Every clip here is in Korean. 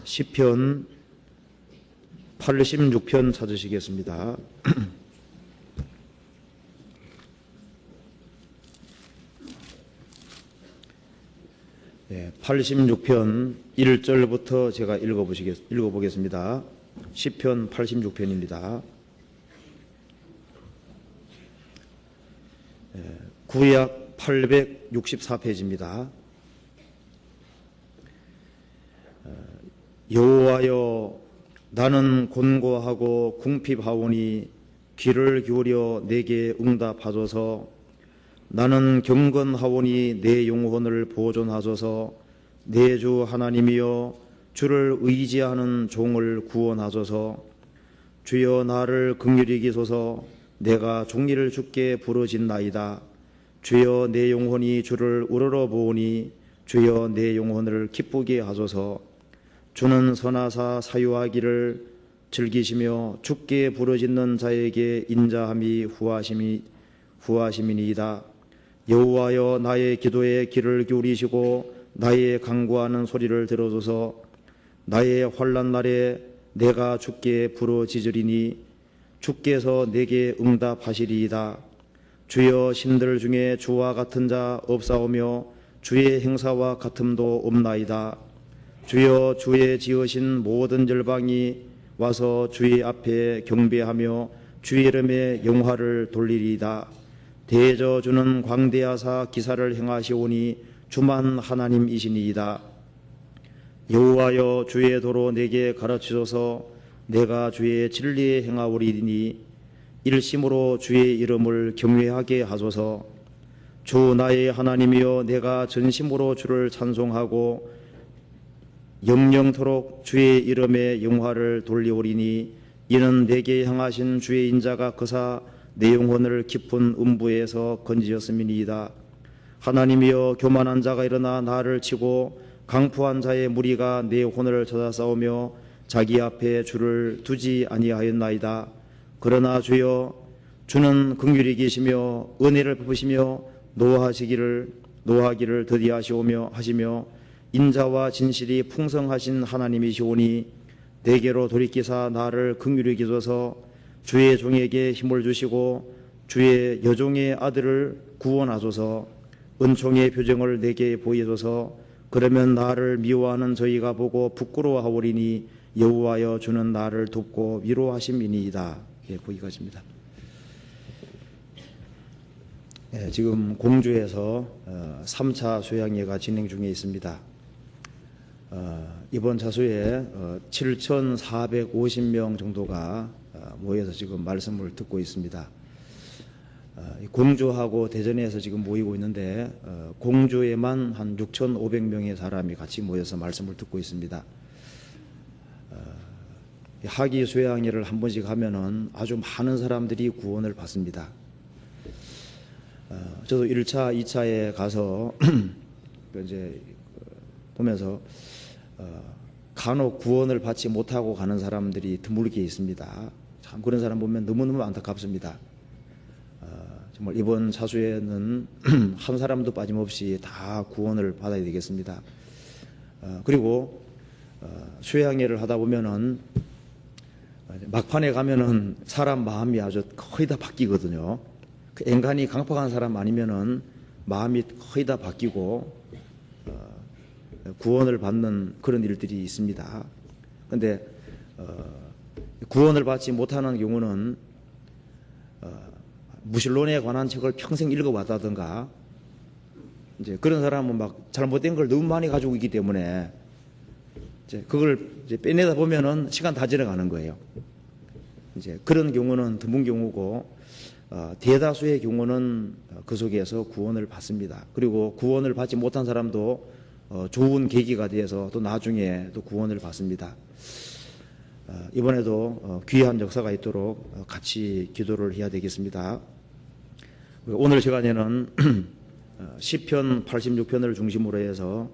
시편 86편 찾으시겠습니다. 86편 1절부터 제가 읽어보겠습니다. 시편 86편입니다. 구약 864페이지입니다. 여호와여, 나는 곤고하고 궁핍하오니 귀를 기울여 내게 응답하소서. 나는 경건하오니 내 영혼을 보존하소서. 내 주 하나님이여, 주를 의지하는 종을 구원하소서. 주여, 나를 긍휼히 여기소서. 내가 종리를 주께 부르짖나이다. 주여, 내 영혼이 주를 우러러보오니 주여, 내 영혼을 기쁘게 하소서. 주는 선하사 사유하기를 즐기시며 주께 부르짖는 자에게 인자함이 후하심이니이다. 여호와여, 나의 기도에 귀를 기울이시고 나의 간구하는 소리를 들어줘서 나의 환난 날에 내가 주께 부르짖으리니 주께서 내게 응답하시리이다. 주여, 신들 중에 주와 같은 자 없사오며 주의 행사와 같음도 없나이다. 주여, 주의 지으신 모든 열방이 와서 주의 앞에 경배하며 주의 이름에 영화를 돌리리이다. 대저 주는 광대하사 기사를 행하시오니 주만 하나님이시니이다. 여호와여, 주의 도로 내게 가르치소서. 내가 주의 진리에 행하오리니 일심으로 주의 이름을 경외하게 하소서. 주 나의 하나님이여, 내가 전심으로 주를 찬송하고 영영토록 주의 이름에 영화를 돌리오리니 이는 내게 향하신 주의 인자가 거사 내 영혼을 깊은 음부에서 건지었음이니이다. 하나님이여, 교만한 자가 일어나 나를 치고 강포한 자의 무리가 내 혼을 찾아 싸우며 자기 앞에 주를 두지 아니하였나이다. 그러나 주여, 주는 긍휼히 계시며 은혜를 베푸시며 노하기를 더디하시오며 하시며 인자와 진실이 풍성하신 하나님이시오니 내게로 돌이키사 나를 긍휼히 여기소서. 주의 종에게 힘을 주시고 주의 여종의 아들을 구원하소서. 은총의 표정을 내게 보이소서. 그러면 나를 미워하는 저희가 보고 부끄러워하오리니 여호와여, 주는 나를 돕고 위로하심이니이다. 거기까지입니다. 지금 공주에서 3차 수양회가 진행 중에 있습니다. 이번 자수에 7,450명 정도가 모여서 지금 말씀을 듣고 있습니다. 공주하고 대전에서 지금 모이고 있는데 공주에만 한 6,500명의 사람이 같이 모여서 말씀을 듣고 있습니다. 하기 수양회를 한 번씩 하면은 아주 많은 사람들이 구원을 받습니다. 저도 1차, 2차에 가서 이제 보면서 간혹 구원을 받지 못하고 가는 사람들이 드물게 있습니다. 참 그런 사람 보면 너무너무 안타깝습니다. 정말 이번 사수에는 한 사람도 빠짐없이 다 구원을 받아야 되겠습니다. 그리고 수양회를 하다 보면은 막판에 가면은 사람 마음이 아주 거의 다 바뀌거든요. 그 앵간히 강팍한 사람 아니면은 마음이 거의 다 바뀌고 구원을 받는 그런 일들이 있습니다. 그런데 구원을 받지 못하는 경우는 무신론에 관한 책을 평생 읽어왔다든가 이제 그런 사람은 막 잘못된 걸 너무 많이 가지고 있기 때문에 이제 그걸 이제 빼내다 보면은 시간 다 지나가는 거예요. 이제 그런 경우는 드문 경우고 대다수의 경우는 그 속에서 구원을 받습니다. 그리고 구원을 받지 못한 사람도 좋은 계기가 되어서 또 나중에 또 구원을 받습니다. 이번에도 귀한 역사가 있도록 같이 기도를 해야 되겠습니다. 오늘 시간에는 시편 86편을 중심으로 해서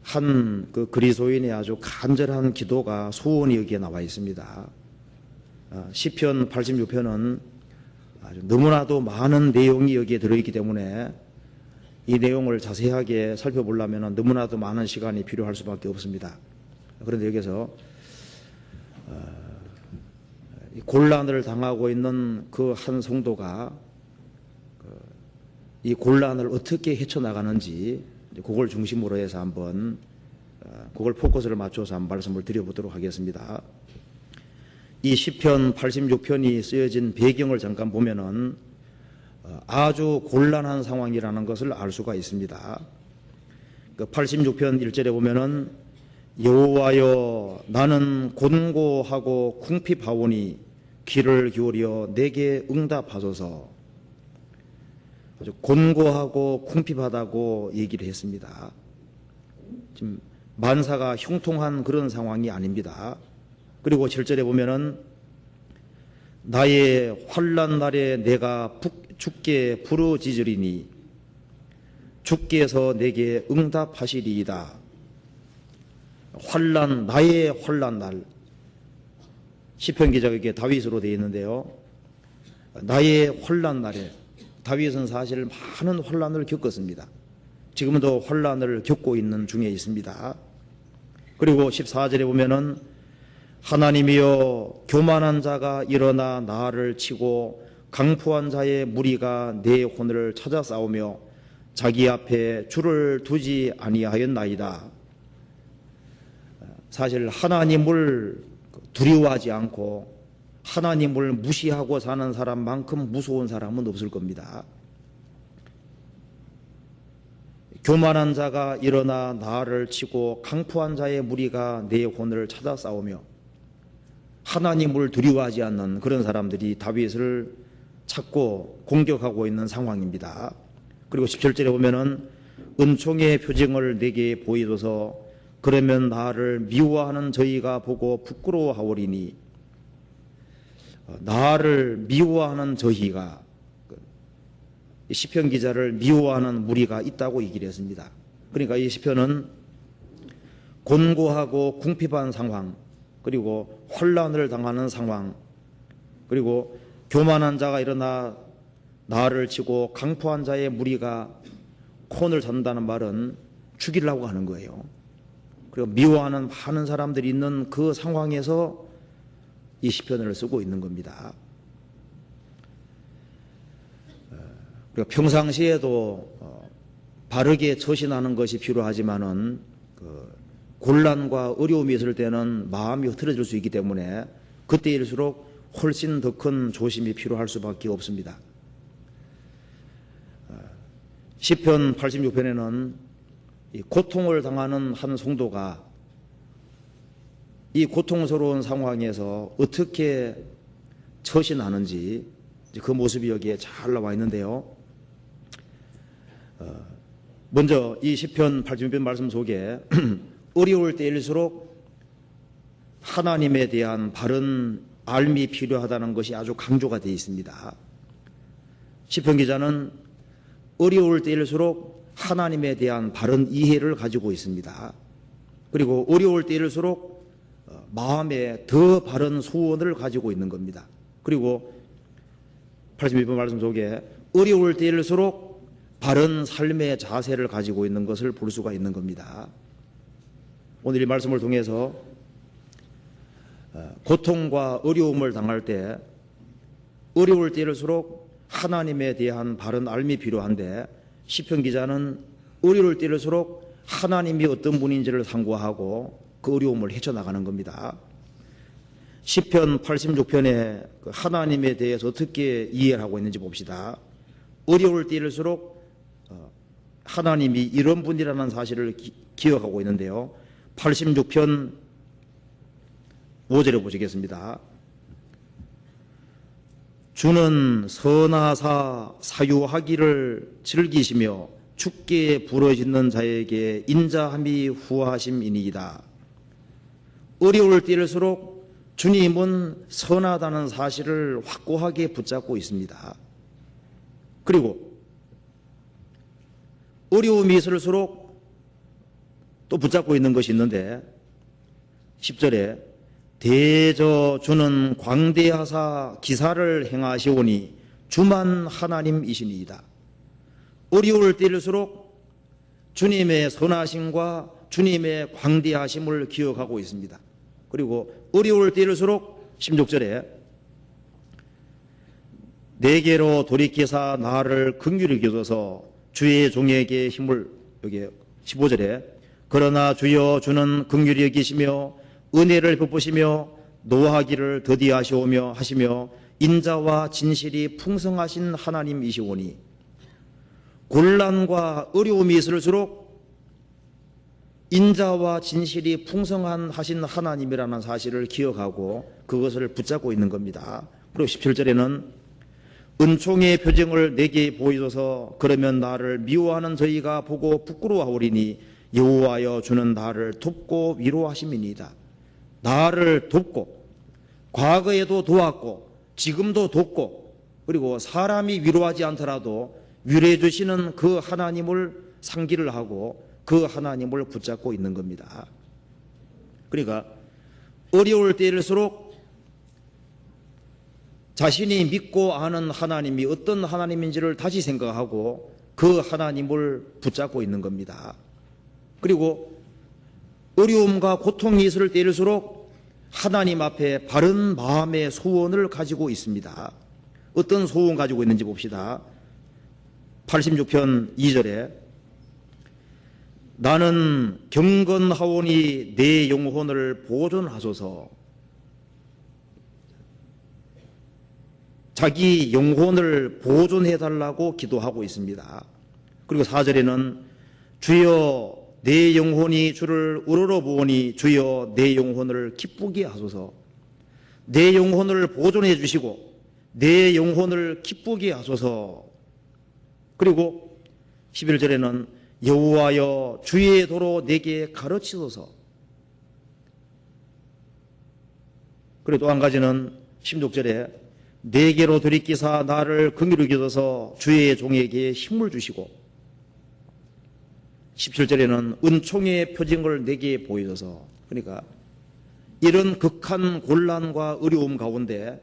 한 그 그리스도인의 아주 간절한 기도가 소원이 여기에 나와 있습니다. 시편 86편은 아주 너무나도 많은 내용이 여기에 들어있기 때문에 이 내용을 자세하게 살펴보려면 너무나도 많은 시간이 필요할 수밖에 없습니다. 그런데 여기서 이 곤란을 당하고 있는 그 한 성도가 이 곤란을 어떻게 헤쳐나가는지 그걸 중심으로 해서 한번 그걸 포커스를 맞춰서 한번 말씀을 드려보도록 하겠습니다. 이 시편 86편이 쓰여진 배경을 잠깐 보면은 아주 곤란한 상황이라는 것을 알 수가 있습니다. 그 86편 1절에 보면은 여호와여 나는 곤고하고 궁핍하오니 귀를 기울여 내게 응답하소서. 아주 곤고하고 궁핍하다고 얘기를 했습니다. 지금 만사가 형통한 그런 상황이 아닙니다. 그리고 7절에 보면은 나의 환난 날에 내가 주께 부르짖으리니 주께서 내게 응답하시리이다. 환난, 나의 환난 날. 시편 기자가 이게 다윗으로 되어 있는데요. 나의 환난 날에 다윗은 사실 많은 환난을 겪었습니다. 지금도 환난을 겪고 있는 중에 있습니다. 그리고 14절에 보면은 하나님이여 교만한 자가 일어나 나를 치고 강포한 자의 무리가 내 혼을 찾아 싸우며 자기 앞에 줄을 두지 아니하였나이다. 사실 하나님을 두려워하지 않고 하나님을 무시하고 사는 사람만큼 무서운 사람은 없을 겁니다. 교만한 자가 일어나 나를 치고 강포한 자의 무리가 내 혼을 찾아 싸우며 하나님을 두려워하지 않는 그런 사람들이 다윗을 찾고 공격하고 있는 상황입니다. 그리고 17절에 보면은 은총의 표징을 내게 보이소서 그러면 나를 미워하는 저희가 보고 부끄러워하오리니 나를 미워하는 저희가 시편 기자를 미워하는 무리가 있다고 얘기를 했습니다. 그러니까 이 시편은 곤고하고 궁핍한 상황 그리고 혼란을 당하는 상황 그리고 교만한 자가 일어나 나를 치고 강포한 자의 무리가 콘을 잡는다는 말은 죽이려고 하는 거예요. 그리고 미워하는 많은 사람들이 있는 그 상황에서 이 시편을 쓰고 있는 겁니다. 그리고 평상시에도 바르게 처신하는 것이 필요하지만은 곤란과 어려움이 있을 때는 마음이 흐트러질 수 있기 때문에 그때일수록 훨씬 더 큰 조심이 필요할 수밖에 없습니다. 시편 86편에는 고통을 당하는 한 성도가 이 고통스러운 상황에서 어떻게 처신하는지 그 모습이 여기에 잘 나와 있는데요. 먼저 이 시편 86편 말씀 속에 어려울 때일수록 하나님에 대한 바른 알미 필요하다는 것이 아주 강조가 되어 있습니다. 시편 기자는 어려울 때일수록 하나님에 대한 바른 이해를 가지고 있습니다. 그리고 어려울 때일수록 마음에 더 바른 소원을 가지고 있는 겁니다. 그리고 82번 말씀 속에 어려울 때일수록 바른 삶의 자세를 가지고 있는 것을 볼 수가 있는 겁니다. 오늘 이 말씀을 통해서 고통과 어려움을 당할 때 어려울 때일수록 하나님에 대한 바른 알미 필요한데 시편 기자는 어려울 때일수록 하나님이 어떤 분인지를 상고하고 그 어려움을 헤쳐나가는 겁니다. 시편 86편에 하나님에 대해서 어떻게 이해를 하고 있는지 봅시다. 어려울 때일수록 하나님이 이런 분이라는 사실을 기억하고 있는데요. 86편 5절에 보시겠습니다. 주는 선하사 사유하기를 즐기시며 주께 부르짖는 자에게 인자함이 후하심이니이다. 어려울 때일수록 주님은 선하다는 사실을 확고하게 붙잡고 있습니다. 그리고 어려움이 있을수록 또 붙잡고 있는 것이 있는데 10절에 대저 주는 광대하사 기사를 행하시오니 주만 하나님이시니이다. 어려울 때일수록 주님의 선하심과 주님의 광대하심을 기억하고 있습니다. 그리고 어려울 때일수록 16절에 내게로 돌이키사 나를 긍휼히 여기소서 주의 종에게 힘을, 여기 15절에 그러나 주여 주는 긍휼히 여기시며 은혜를 베푸시며 노하기를 더디하시오며 하시며 인자와 진실이 풍성하신 하나님이시오니 곤란과 어려움이 있을수록 인자와 진실이 풍성한 하신 하나님이라는 사실을 기억하고 그것을 붙잡고 있는 겁니다. 그리고 17절에는 은총의 표정을 내게 보이소서 그러면 나를 미워하는 저희가 보고 부끄러워하오리니 여호와여 주는 나를 돕고 위로하심이니이다. 나를 돕고 과거에도 도왔고 지금도 돕고 그리고 사람이 위로하지 않더라도 위로해 주시는 그 하나님을 상기를 하고 그 하나님을 붙잡고 있는 겁니다. 그러니까 어려울 때일수록 자신이 믿고 아는 하나님이 어떤 하나님인지를 다시 생각하고 그 하나님을 붙잡고 있는 겁니다. 그리고 어려움과 고통이 있을 때일수록 하나님 앞에 바른 마음의 소원을 가지고 있습니다. 어떤 소원 가지고 있는지 봅시다. 86편 2절에 나는 경건하오니 내 영혼을 보존하소서. 자기 영혼을 보존해달라고 기도하고 있습니다. 그리고 4절에는 주여 내 영혼이 주를 우러러보니 주여 내 영혼을 기쁘게 하소서. 내 영혼을 보존해 주시고 내 영혼을 기쁘게 하소서. 그리고 11절에는 여호와여 주의 도로 내게 가르치소서. 그리고 또 한 가지는 16절에 내게로 돌이키사 나를 긍휼히 여기소서 주의 종에게 힘을 주시고 17절에는 은총의 표징을 내게 보이소서. 그러니까 이런 극한 곤란과 어려움 가운데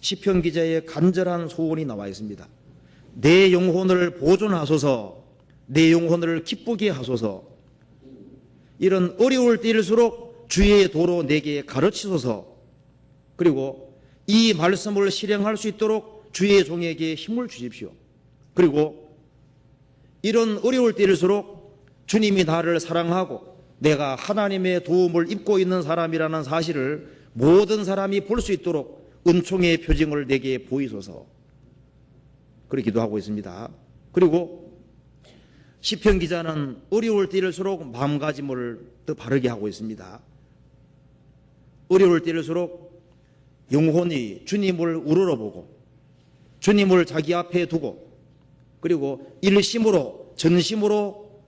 시편 기자의 간절한 소원이 나와 있습니다. 내 영혼을 보존하소서. 내 영혼을 기쁘게 하소서. 이런 어려울 때일수록 주의 도로 내게 가르치소서. 그리고 이 말씀을 실행할 수 있도록 주의 종에게 힘을 주십시오. 그리고 이런 어려울 때일수록 주님이 나를 사랑하고 내가 하나님의 도움을 입고 있는 사람이라는 사실을 모든 사람이 볼 수 있도록 은총의 표징을 내게 보이소서. 그렇게 기도하고 있습니다. 그리고 시편 기자는 어려울 때일수록 마음가짐을 더 바르게 하고 있습니다. 어려울 때일수록 영혼이 주님을 우러러보고 주님을 자기 앞에 두고 그리고 일심으로 전심으로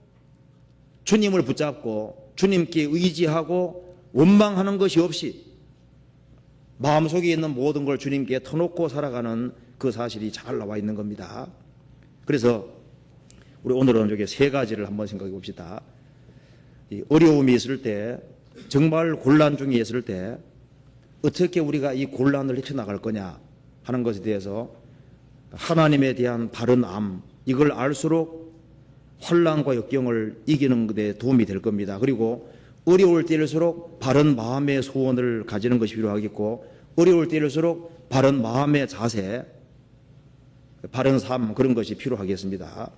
주님을 붙잡고 주님께 의지하고 원망하는 것이 없이 마음속에 있는 모든 걸 주님께 터놓고 살아가는 그 사실이 잘 나와 있는 겁니다. 그래서 우리 오늘은 여기 세 가지를 한번 생각해 봅시다. 이 어려움이 있을 때, 정말 곤란 중에 있을 때 어떻게 우리가 이 곤란을 헤쳐나갈 거냐 하는 것에 대해서 하나님에 대한 바른 암, 이걸 알수록 환난과 역경을 이기는 데 도움이 될 겁니다. 그리고 어려울 때일수록 바른 마음의 소원을 가지는 것이 필요하겠고 어려울 때일수록 바른 마음의 자세, 바른 삶, 그런 것이 필요하겠습니다.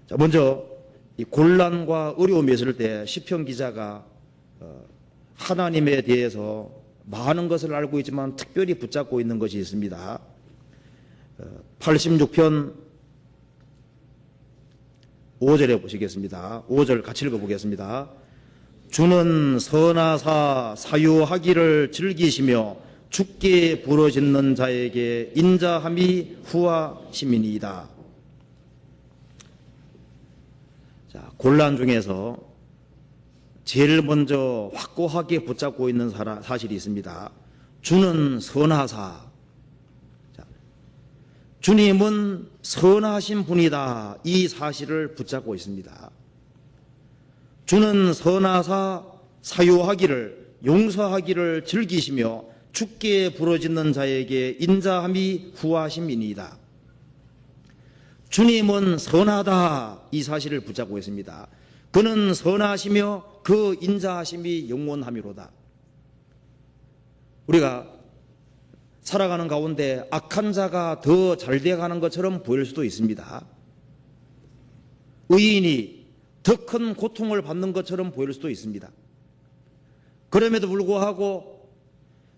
자, 먼저 이 곤란과 어려움이 있을 때 시편 기자가 하나님에 대해서 많은 것을 알고 있지만 특별히 붙잡고 있는 것이 있습니다. 86편 5절에 보시겠습니다. 5절 같이 읽어보겠습니다. 주는 선하사 사유하기를 즐기시며 주께 부르짖는 자에게 인자함이 후하심이니이다. 자, 곤란 중에서 제일 먼저 확고하게 붙잡고 있는 사실이 있습니다. 주는 선하사. 자, 주님은 선하신 분이다. 이 사실을 붙잡고 있습니다. 주는 선하사 사유하기를 용서하기를 즐기시며 주께 부르짖는 자에게 인자함이 후하심이니이다. 주님은 선하다. 이 사실을 붙잡고 있습니다. 그는 선하시며 그 인자하심이 영원하미로다. 우리가 살아가는 가운데 악한 자가 더 잘 돼가는 것처럼 보일 수도 있습니다. 의인이 더 큰 고통을 받는 것처럼 보일 수도 있습니다. 그럼에도 불구하고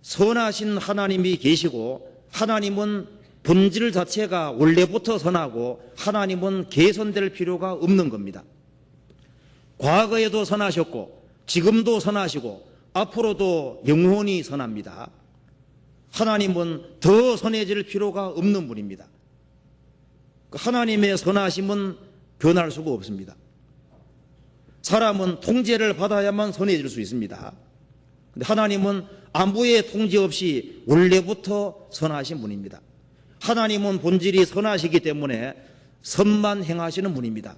선하신 하나님이 계시고, 하나님은 본질 자체가 원래부터 선하고 하나님은 개선될 필요가 없는 겁니다. 과거에도 선하셨고 지금도 선하시고 앞으로도 영원히 선합니다. 하나님은 더 선해질 필요가 없는 분입니다. 하나님의 선하심은 변할 수가 없습니다. 사람은 통제를 받아야만 선해질 수 있습니다. 근데 하나님은 아무의 통제 없이 원래부터 선하신 분입니다. 하나님은 본질이 선하시기 때문에 선만 행하시는 분입니다.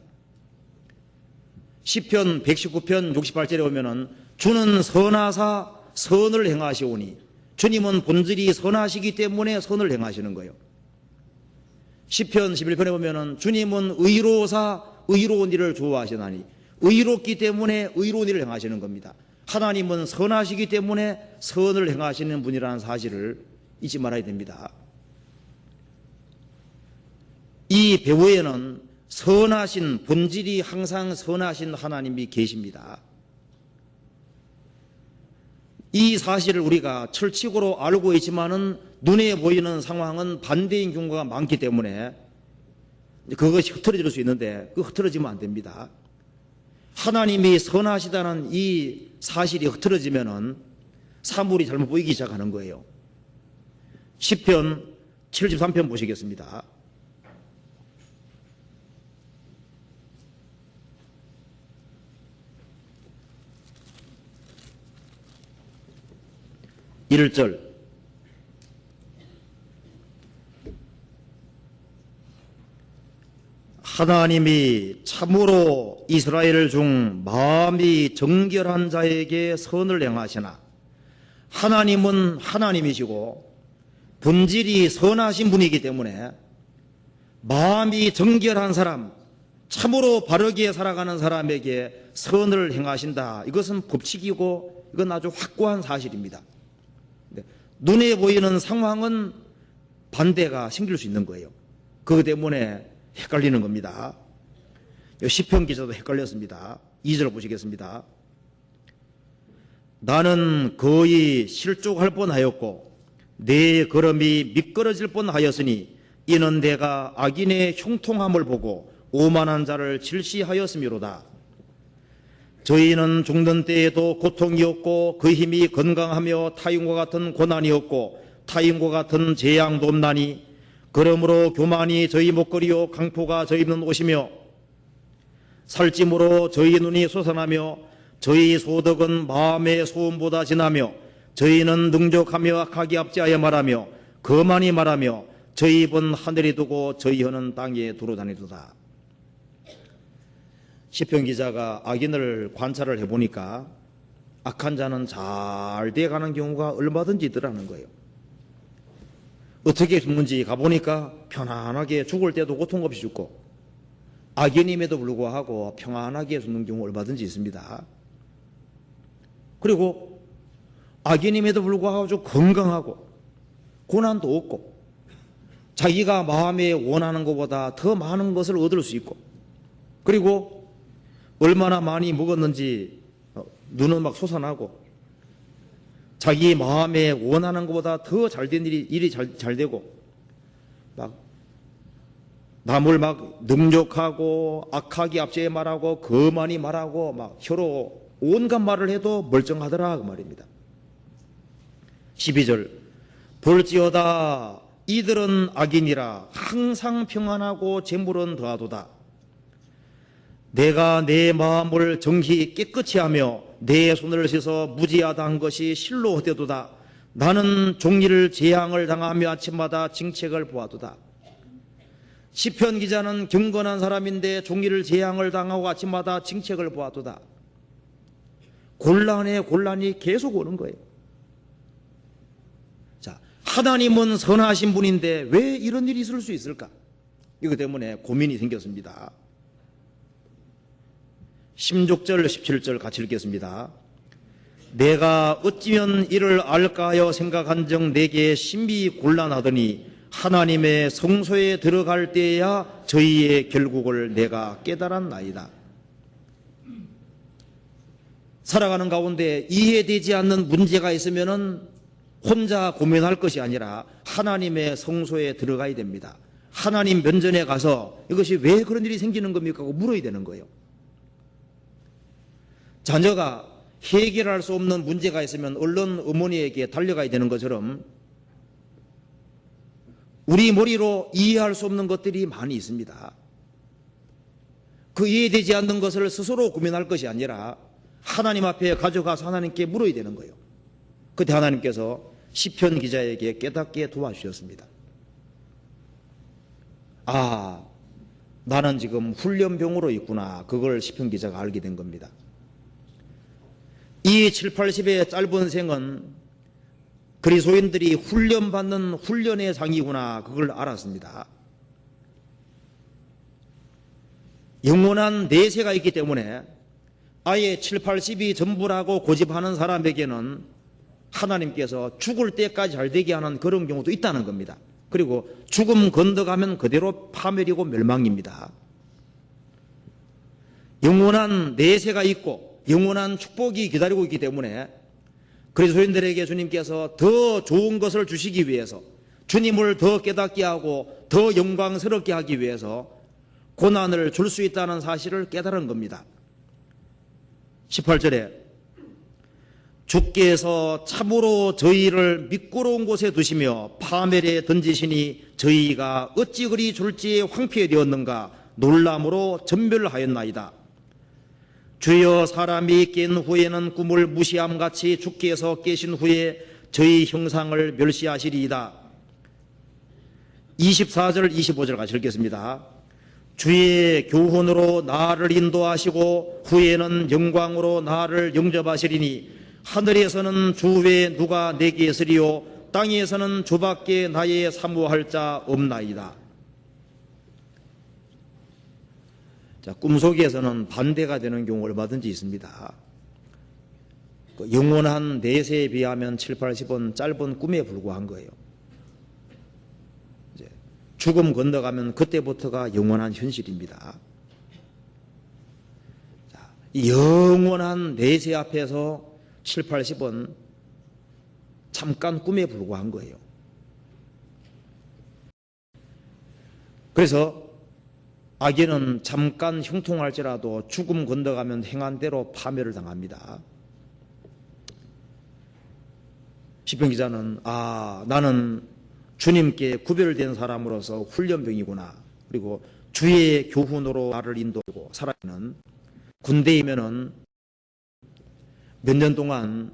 시편 119편 68절에 보면은 주는 선하사 선을 행하시오니, 주님은 본질이 선하시기 때문에 선을 행하시는 거예요. 시편 11편에 보면은 주님은 의로사 의로운 일을 좋아하시나니, 의롭기 때문에 의로운 일을 행하시는 겁니다. 하나님은 선하시기 때문에 선을 행하시는 분이라는 사실을 잊지 말아야 됩니다. 이 배후에는 선하신, 본질이 항상 선하신 하나님이 계십니다. 이 사실을 우리가 철칙으로 알고 있지만은 눈에 보이는 상황은 반대인 경우가 많기 때문에 그것이 흐트러질 수 있는데, 그 흐트러지면 안 됩니다. 하나님이 선하시다는 이 사실이 흐트러지면은 사물이 잘못 보이기 시작하는 거예요. 시편 73편 보시겠습니다. 1절 하나님이 참으로 이스라엘 중 마음이 정결한 자에게 선을 행하시나, 하나님은 하나님이시고 본질이 선하신 분이기 때문에 마음이 정결한 사람, 참으로 바르게 살아가는 사람에게 선을 행하신다. 이것은 법칙이고 이건 아주 확고한 사실입니다. 눈에 보이는 상황은 반대가 생길 수 있는 거예요. 그것 때문에 헷갈리는 겁니다. 시편 기자도 헷갈렸습니다. 2절 보시겠습니다. 나는 거의 실족할 뻔하였고 내 걸음이 미끄러질 뻔하였으니 이는 내가 악인의 형통함을 보고 오만한 자를 질시하였음이로다. 저희는 죽는 때에도 고통이 없고 그 힘이 건강하며 타인과 같은 고난이 없고 타인과 같은 재앙도 없나니, 그러므로 교만이 저희 목걸이요 강포가 저희 입는 옷이며 살찜으로 저희 눈이 솟아나며 저희 소득은 마음의 소음보다 진하며 저희는 능족하며 악하게 압제하여 말하며 거만히 말하며 저희 입은 하늘에 두고 저희 혀는 땅에 두루 다니도다. 시편 기자가 악인을 관찰을 해보니까 악한 자는 잘 돼가는 경우가 얼마든지 있더라는 거예요. 어떻게 죽는지 가보니까 편안하게 죽을 때도 고통 없이 죽고, 악인임에도 불구하고 평안하게 죽는 경우 얼마든지 있습니다. 그리고 악인임에도 불구하고 아주 건강하고 고난도 없고 자기가 마음에 원하는 것보다 더 많은 것을 얻을 수 있고, 그리고 얼마나 많이 먹었는지 눈은 막 솟아나고 자기 마음에 원하는 것보다 더 잘된 일이 잘 되고, 막 남을 막 능욕하고 악하게 압제해 말하고 거만히 말하고 막 혀로 온갖 말을 해도 멀쩡하더라, 그 말입니다. 12절 볼지어다 이들은 악인이라 항상 평안하고 재물은 더하도다. 내가 내 마음을 정히 깨끗이 하며 내 손을 씻어 무지하다한 것이 실로 헛되도다. 나는 종일 재앙을 당하며 아침마다 징책을 보아도다. 시편 기자는 경건한 사람인데 종일 재앙을 당하고 아침마다 징책을 보아도다. 곤란에 곤란이 계속 오는 거예요. 자, 하나님은 선하신 분인데 왜 이런 일이 있을 수 있을까? 이것 때문에 고민이 생겼습니다. 16절 17절 같이 읽겠습니다. 내가 어찌면 이를 알까 하여 생각한 적 내게 심히 곤란하더니 하나님의 성소에 들어갈 때야 저희의 결국을 내가 깨달았나이다. 살아가는 가운데 이해되지 않는 문제가 있으면은 혼자 고민할 것이 아니라 하나님의 성소에 들어가야 됩니다. 하나님 면전에 가서 이것이 왜 그런 일이 생기는 겁니까? 하고 물어야 되는 거예요. 자녀가 해결할 수 없는 문제가 있으면 얼른 어머니에게 달려가야 되는 것처럼 우리 머리로 이해할 수 없는 것들이 많이 있습니다. 그 이해되지 않는 것을 스스로 고민할 것이 아니라 하나님 앞에 가져가서 하나님께 물어야 되는 거예요. 그때 하나님께서 시편 기자에게 깨닫게 도와주셨습니다. 아, 나는 지금 훈련병으로 있구나. 그걸 시편 기자가 알게 된 겁니다. 이 7, 80의 짧은 생은 그리스도인들이 훈련받는 훈련의 장이구나. 그걸 알았습니다. 영원한 내세가 있기 때문에 아예 7, 80이 전부라고 고집하는 사람에게는 하나님께서 죽을 때까지 잘 되게 하는 그런 경우도 있다는 겁니다. 그리고 죽음 건너가면 그대로 파멸이고 멸망입니다. 영원한 내세가 있고 영원한 축복이 기다리고 있기 때문에 그리스도인들에게 주님께서 더 좋은 것을 주시기 위해서 주님을 더 깨닫게 하고 더 영광스럽게 하기 위해서 고난을 줄 수 있다는 사실을 깨달은 겁니다. 18절에 주께서 참으로 저희를 미끄러운 곳에 두시며 파멸에 던지시니 저희가 어찌 그리 졸지에 황폐되었는가 놀람으로 전멸하였나이다. 주여 사람이 깬 후에는 꿈을 무시함같이 주께서 깨신 후에 저희 형상을 멸시하시리이다. 24절 25절 같이 읽겠습니다. 주의 교훈으로 나를 인도하시고 후에는 영광으로 나를 영접하시리니 하늘에서는 주 외에 누가 내게 있으리요 땅에서는 주밖에 나의 사모할 자 없나이다. 자, 꿈속에서는 반대가 되는 경우 얼마든지 있습니다. 영원한 내세에 비하면 7, 80은 짧은 꿈에 불과한 거예요. 이제 죽음 건너가면 그때부터가 영원한 현실입니다. 자, 이 영원한 내세 앞에서 7, 80은 잠깐 꿈에 불과한 거예요. 그래서 악인은 잠깐 형통할지라도 죽음 건너가면 행한 대로 파멸을 당합니다. 시편 기자는 나는 주님께 구별된 사람으로서 훈련병이구나. 그리고 주의 교훈으로 나를 인도하고 살아있는 군대이면은 몇 년 동안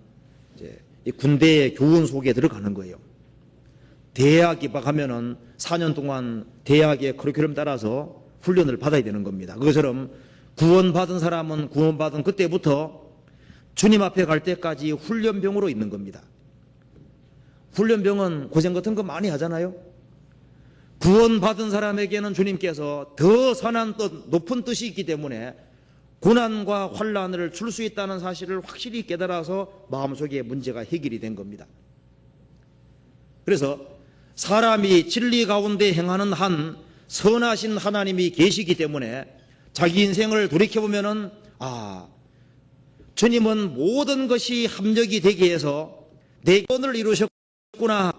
이제 이 군대의 교훈 속에 들어가는 거예요. 대학 입학하면은 4년 동안 대학의 커리큘럼 따라서 훈련을 받아야 되는 겁니다. 그것처럼 구원받은 사람은 구원받은 그때부터 주님 앞에 갈 때까지 훈련병으로 있는 겁니다. 훈련병은 고생 같은 거 많이 하잖아요. 구원받은 사람에게는 주님께서 더 선한 뜻, 높은 뜻이 있기 때문에 고난과 환난을 줄 수 있다는 사실을 확실히 깨달아서 마음속에 문제가 해결이 된 겁니다. 그래서 사람이 진리 가운데 행하는 한 선하신 하나님이 계시기 때문에 자기 인생을 돌이켜보면은 주님은 모든 것이 합력이 되게 해서 내 구원을 이루셨구나.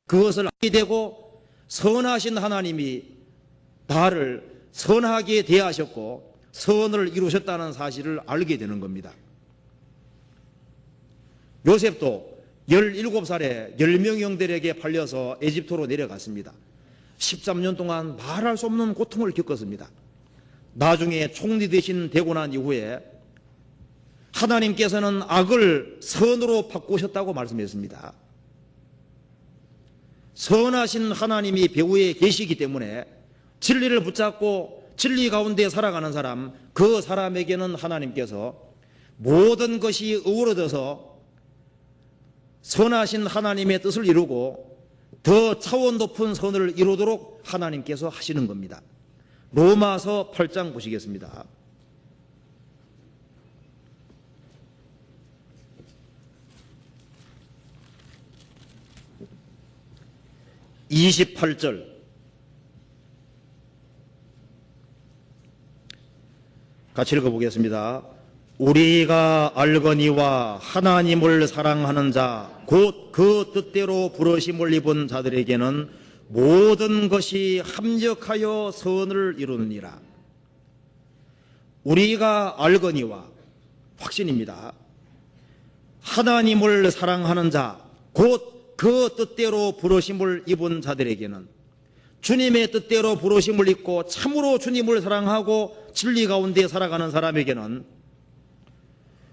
그것을 알게 되고 선하신 하나님이 나를 선하게 대하셨고 선을 이루셨다는 사실을 알게 되는 겁니다. 요셉도 17살에 10명의 형들에게 팔려서 에집트로 내려갔습니다. 13년 동안 말할 수 없는 고통을 겪었습니다. 나중에 총리 대신 되고 난 이후에 하나님께서는 악을 선으로 바꾸셨다고 말씀했습니다. 선하신 하나님이 배후에 계시기 때문에 진리를 붙잡고 진리 가운데 살아가는 사람, 그 사람에게는 하나님께서 모든 것이 어우러져서 선하신 하나님의 뜻을 이루고 더 차원 높은 선을 이루도록 하나님께서 하시는 겁니다. 로마서 8장 보시겠습니다. 28절 같이 읽어보겠습니다. 우리가 알거니와 하나님을 사랑하는 자 곧 그 뜻대로 부르심을 입은 자들에게는 모든 것이 합력하여 선을 이루느니라. 우리가 알거니와 확신입니다. 하나님을 사랑하는 자 곧 그 뜻대로 부르심을 입은 자들에게는, 주님의 뜻대로 부르심을 입고 참으로 주님을 사랑하고 진리 가운데 살아가는 사람에게는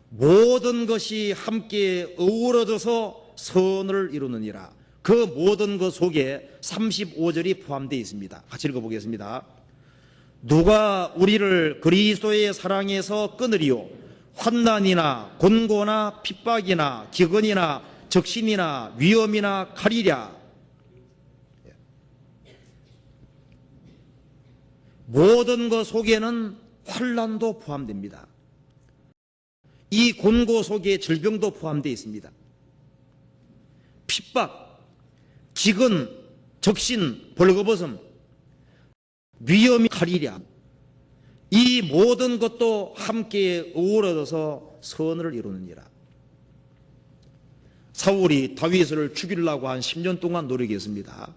모든 것이 함께 어우러져서 선을 이루느니라. 그 모든 것 속에 35절이 포함되어 있습니다. 같이 읽어보겠습니다. 누가 우리를 그리스도의 사랑에서 끊으리요? 환난이나 곤고나 핍박이나 기근이나 적신이나 위험이나 칼이랴. 모든 것 속에는 환난도 포함됩니다. 이 곤고 속에 질병도 포함되어 있습니다. 핍박, 기근, 적신, 벌거벗음, 위험이 칼이랴. 이 모든 것도 함께 어우러져서 선을 이루느니라. 사울이 다윗을 죽이려고 한 10년 동안 노력했습니다.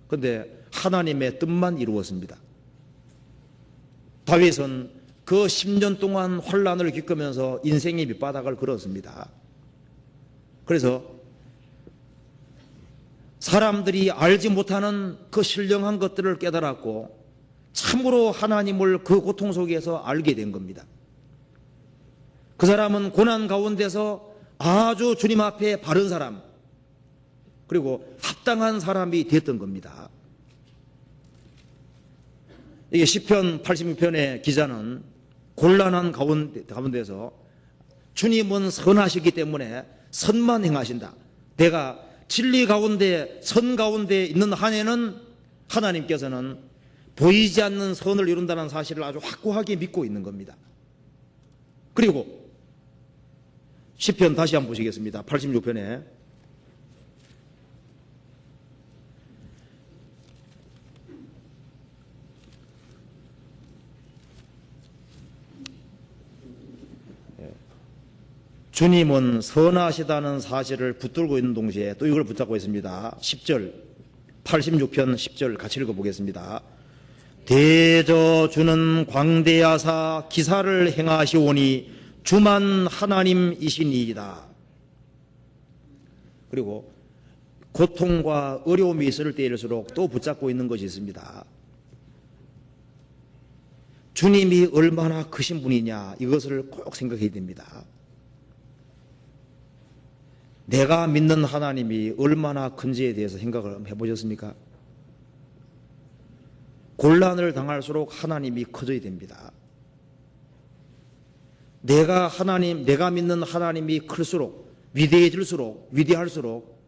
그런데 하나님의 뜻만 이루었습니다. 다윗은 그 10년 동안 환난을 겪으면서 인생의 밑바닥을 걸었습니다. 그래서 사람들이 알지 못하는 그 신령한 것들을 깨달았고 참으로 하나님을 그 고통 속에서 알게 된 겁니다. 그 사람은 고난 가운데서 아주 주님 앞에 바른 사람, 그리고 합당한 사람이 됐던 겁니다. 이게 시편 86편의 기자는 곤란한 가운데서 주님은 선하시기 때문에 선만 행하신다. 내가 진리 가운데 선 가운데 있는 한에는 하나님께서는 보이지 않는 선을 이룬다는 사실을 아주 확고하게 믿고 있는 겁니다. 그리고 시편 다시 한번 보시겠습니다. 86편에 주님은 선하시다는 사실을 붙들고 있는 동시에 또 이걸 붙잡고 있습니다. 10절, 86편 10절 같이 읽어보겠습니다. 대저 주는 광대하사 기사를 행하시오니 주만 하나님이시니이다. 그리고 고통과 어려움이 있을 때일수록 또 붙잡고 있는 것이 있습니다. 주님이 얼마나 크신 분이냐, 이것을 꼭 생각해야 됩니다. 내가 믿는 하나님이 얼마나 큰지에 대해서 생각을 해보셨습니까? 곤란을 당할수록 하나님이 커져야 됩니다. 내가 믿는 하나님이 클수록, 위대할수록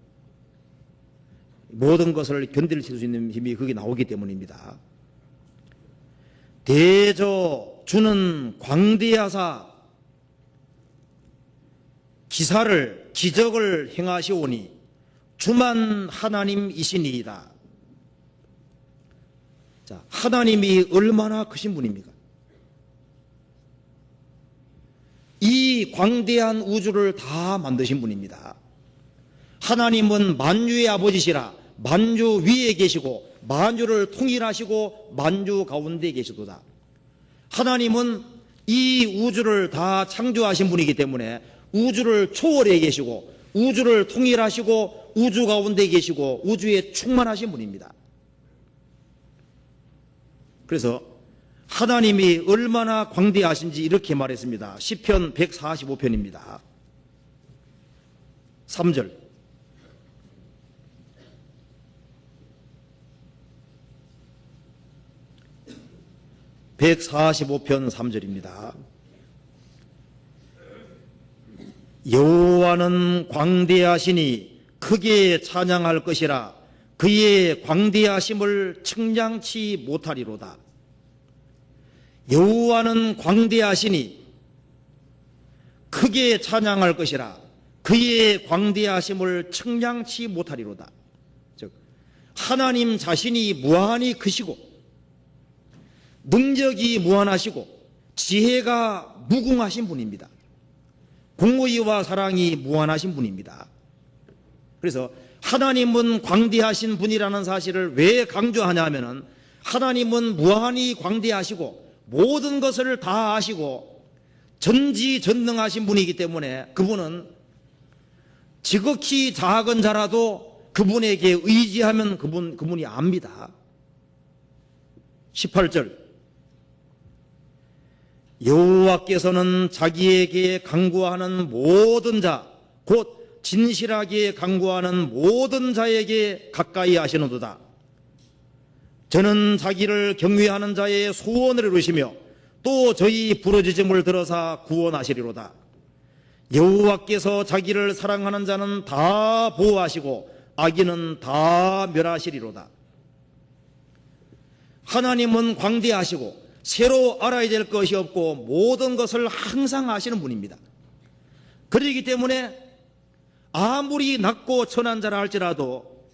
모든 것을 견딜 수 있는 힘이 거기 나오기 때문입니다. 대저 주는 광대하사 기적을 행하시오니 주만 하나님이시니이다. 자, 하나님이 얼마나 크신 분입니까? 이 광대한 우주를 다 만드신 분입니다. 하나님은 만주의 아버지시라. 만주 위에 계시고 만주를 통일하시고 만주 가운데 계시도다. 하나님은 이 우주를 다 창조하신 분이기 때문에 우주를 초월해 계시고 우주를 통일하시고 우주 가운데 계시고 우주에 충만하신 분입니다. 그래서 하나님이 얼마나 광대하신지 이렇게 말했습니다. 시편 145편입니다. 3절. (145편) 3절입니다. 여호와는 광대하시니 크게 찬양할 것이라. 그의 광대하심을 측량치 못하리로다. 여호와는 광대하시니 크게 찬양할 것이라. 그의 광대하심을 측량치 못하리로다. 즉 하나님 자신이 무한히 크시고 능력이 무한하시고 지혜가 무궁하신 분입니다. 공의와 사랑이 무한하신 분입니다. 그래서 하나님은 광대하신 분이라는 사실을 왜 강조하냐면은 하나님은 무한히 광대하시고 모든 것을 다 아시고 전지전능하신 분이기 때문에 그분은 지극히 작은 자라도 그분에게 의지하면 그분이 압니다. 18절 여호와께서는 자기에게 간구하는 모든 자 곧 진실하게 간구하는 모든 자에게 가까이 하시는도다. 저는 자기를 경외하는 자의 소원을 이루시며 또 저희 부르짖음을 들어서 구원하시리로다. 여호와께서 자기를 사랑하는 자는 다 보호하시고 악인은 다 멸하시리로다. 하나님은 광대하시고 새로 알아야 될 것이 없고 모든 것을 항상 아시는 분입니다. 그렇기 때문에 아무리 낮고 천한 자라 할지라도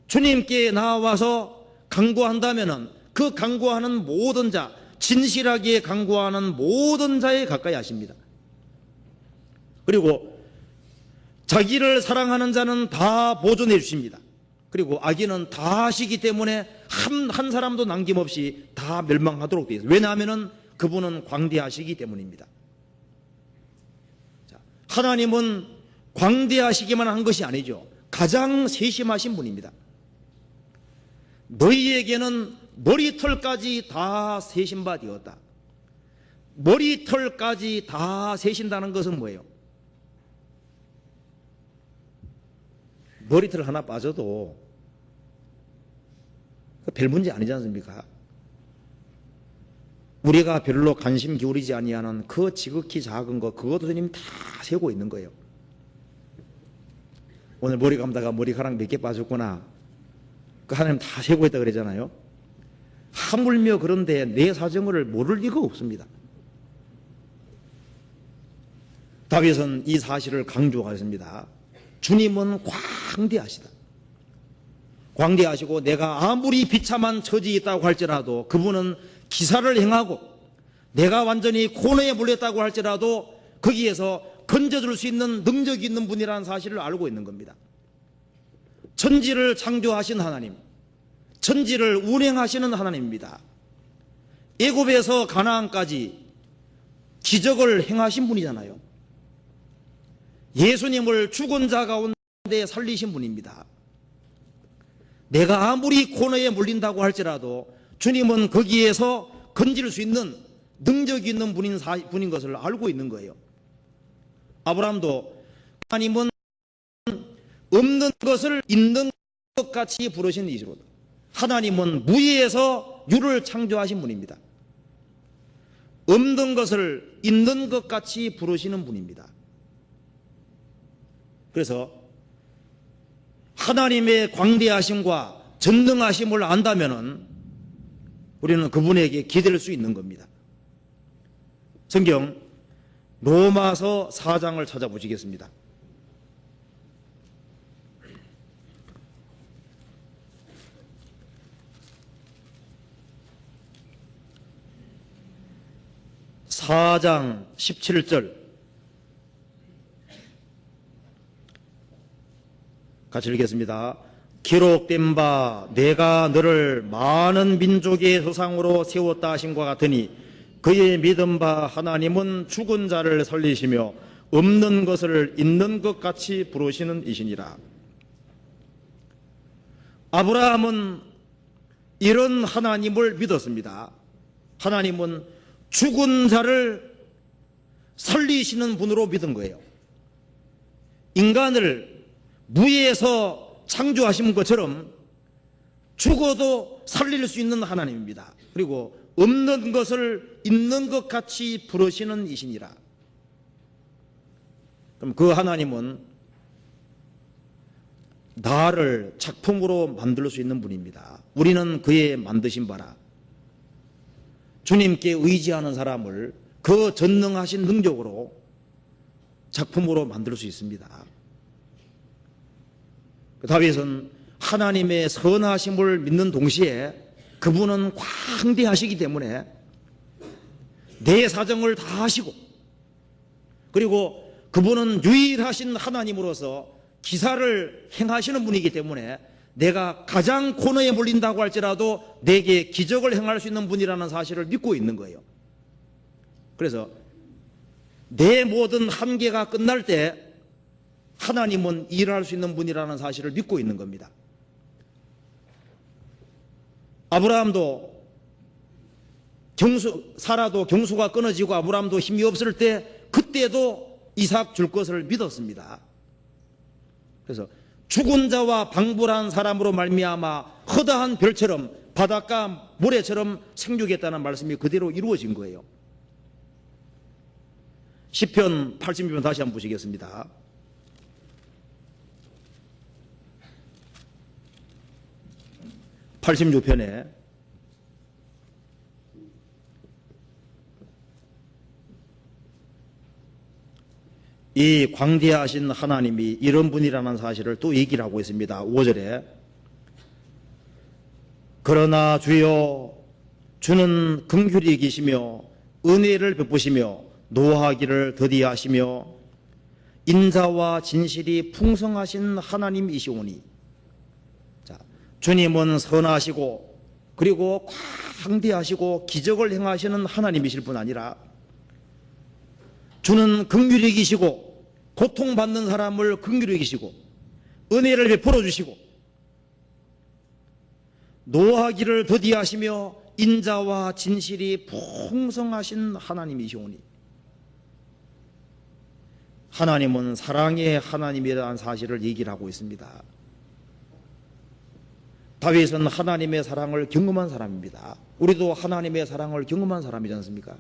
주님께 나와서 간구한다면 그 간구하는 모든 자, 진실하게 간구하는 모든 자에 가까이 하십니다. 그리고 자기를 사랑하는 자는 다 보존해 주십니다. 그리고 악인은 다 하시기 때문에 한 사람도 남김없이 다 멸망하도록 되어 있어요. 왜냐하면 그분은 광대하시기 때문입니다. 자, 하나님은 광대하시기만 한 것이 아니죠. 가장 세심하신 분입니다. 너희에게는 머리털까지 다 세신 바 되었다. 머리털까지 다 세신다는 것은 뭐예요? 머리털 하나 빠져도 별 문제 아니지 않습니까? 우리가 별로 관심 기울이지 아니하는 그 지극히 작은 거, 그것도 주님 다 세고 있는 거예요. 오늘 머리 감다가 머리카락 몇 개 빠졌구나, 그 하나님 다 세고 있다 그러잖아요. 하물며 그런데 내 사정을 모를 리가 없습니다. 다윗은 이 사실을 강조하였습니다. 주님은 광대하시다. 광대하시고 내가 아무리 비참한 처지에 있다고 할지라도 그분은 기사를 행하고 내가 완전히 고뇌에 몰렸다고 할지라도 거기에서 건져줄 수 있는 능력이 있는 분이라는 사실을 알고 있는 겁니다. 천지를 창조하신 하나님, 천지를 운행하시는 하나님입니다. 애굽에서 가나안까지 기적을 행하신 분이잖아요. 예수님을 죽은 자 가운데 살리신 분입니다. 내가 아무리 고뇌에 몰린다고 할지라도 주님은 거기에서 건질 수 있는 능력이 있는 분인 것을 알고 있는 거예요. 아브라함도 하나님은 없는 것을 있는 것 같이 부르신 이시로다. 하나님은 무에서 유를 창조하신 분입니다. 없는 것을 있는 것 같이 부르시는 분입니다. 그래서 하나님의 광대하심과 전능하심을 안다면 우리는 그분에게 기댈 수 있는 겁니다. 성경 로마서 4장을 찾아보시겠습니다. (4장) 17절 같이 읽겠습니다. 기록된 바 내가 너를 많은 민족의 조상으로 세웠다 하심과 같으니 그의 믿은 바 하나님은 죽은 자를 살리시며 없는 것을 있는 것 같이 부르시는 이시니라. 아브라함은 이런 하나님을 믿었습니다. 하나님은 죽은 자를 살리시는 분으로 믿은 거예요. 인간을 무에서 창조하신 것처럼 죽어도 살릴 수 있는 하나님입니다. 그리고 없는 것을 있는 것 같이 부르시는 이시니라. 그럼 그 하나님은 나를 작품으로 만들 수 있는 분입니다. 우리는 그의 만드신 바라. 주님께 의지하는 사람을 그 전능하신 능력으로 작품으로 만들 수 있습니다. 다윗은 하나님의 선하심을 믿는 동시에 그분은 광대하시기 때문에 내 사정을 다 하시고, 그리고 그분은 유일하신 하나님으로서 기사를 행하시는 분이기 때문에 내가 가장 고뇌에 몰린다고 할지라도 내게 기적을 행할 수 있는 분이라는 사실을 믿고 있는 거예요. 그래서 내 모든 한계가 끝날 때 하나님은 일할 수 있는 분이라는 사실을 믿고 있는 겁니다. 아브라함도 사라도 경수가 끊어지고 아브라함도 힘이 없을 때 그때도 이삭 줄 것을 믿었습니다. 그래서 죽은 자와 방불한 사람으로 말미암아 허다한 별처럼 바닷가 모래처럼 생육했다는 말씀이 그대로 이루어진 거예요. 시편 86편 다시 한번 보시겠습니다. (86편에) 이 광대하신 하나님이 이런 분이라는 사실을 또 얘기를 하고 있습니다. 5절에 그러나 주여 주는 긍휼히 계시며 은혜를 베푸시며 노하기를 더디하시며 인자와 진실이 풍성하신 하나님이시오니. 자, 주님은 선하시고 그리고 광대하시고 기적을 행하시는 하나님이실 뿐 아니라 주는 긍휼히 계시고 고통받는 사람을 긍휼히 계시고 은혜를 베풀어 주시고 노하기를 더디하시며 인자와 진실이 풍성하신 하나님이시오니. 하나님은 사랑의 하나님이라는 사실을 얘기를 하고 있습니다. 다윗은 하나님의 사랑을 경험한 사람입니다. 우리도 하나님의 사랑을 경험한 사람이지 않습니까?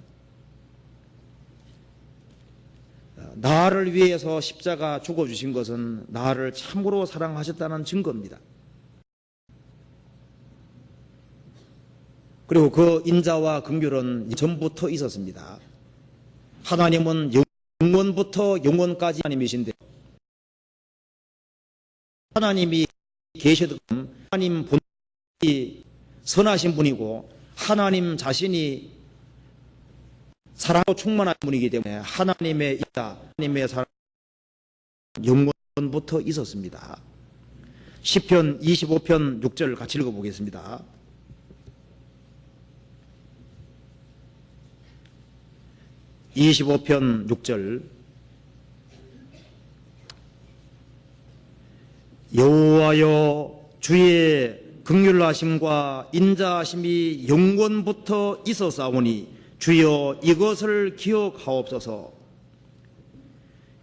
나를 위해서 십자가 죽어주신 것은 나를 참으로 사랑하셨다는 증거입니다. 그리고 그 인자와 긍휼은 전부터 있었습니다. 하나님은 영원부터 영원까지 하나님이신데 하나님이 계시던 하나님 본인이 선하신 분이고 하나님 자신이 사랑으로 충만한 분이기 때문에 하나님의 있다, 하나님의 사랑 영원부터 있었습니다. 시편 25편 6절 같이 읽어보겠습니다. (25편 6절) 여호와여 주의 긍휼하심과 인자하심이 영원부터 있었사오니 주여 이것을 기억하옵소서.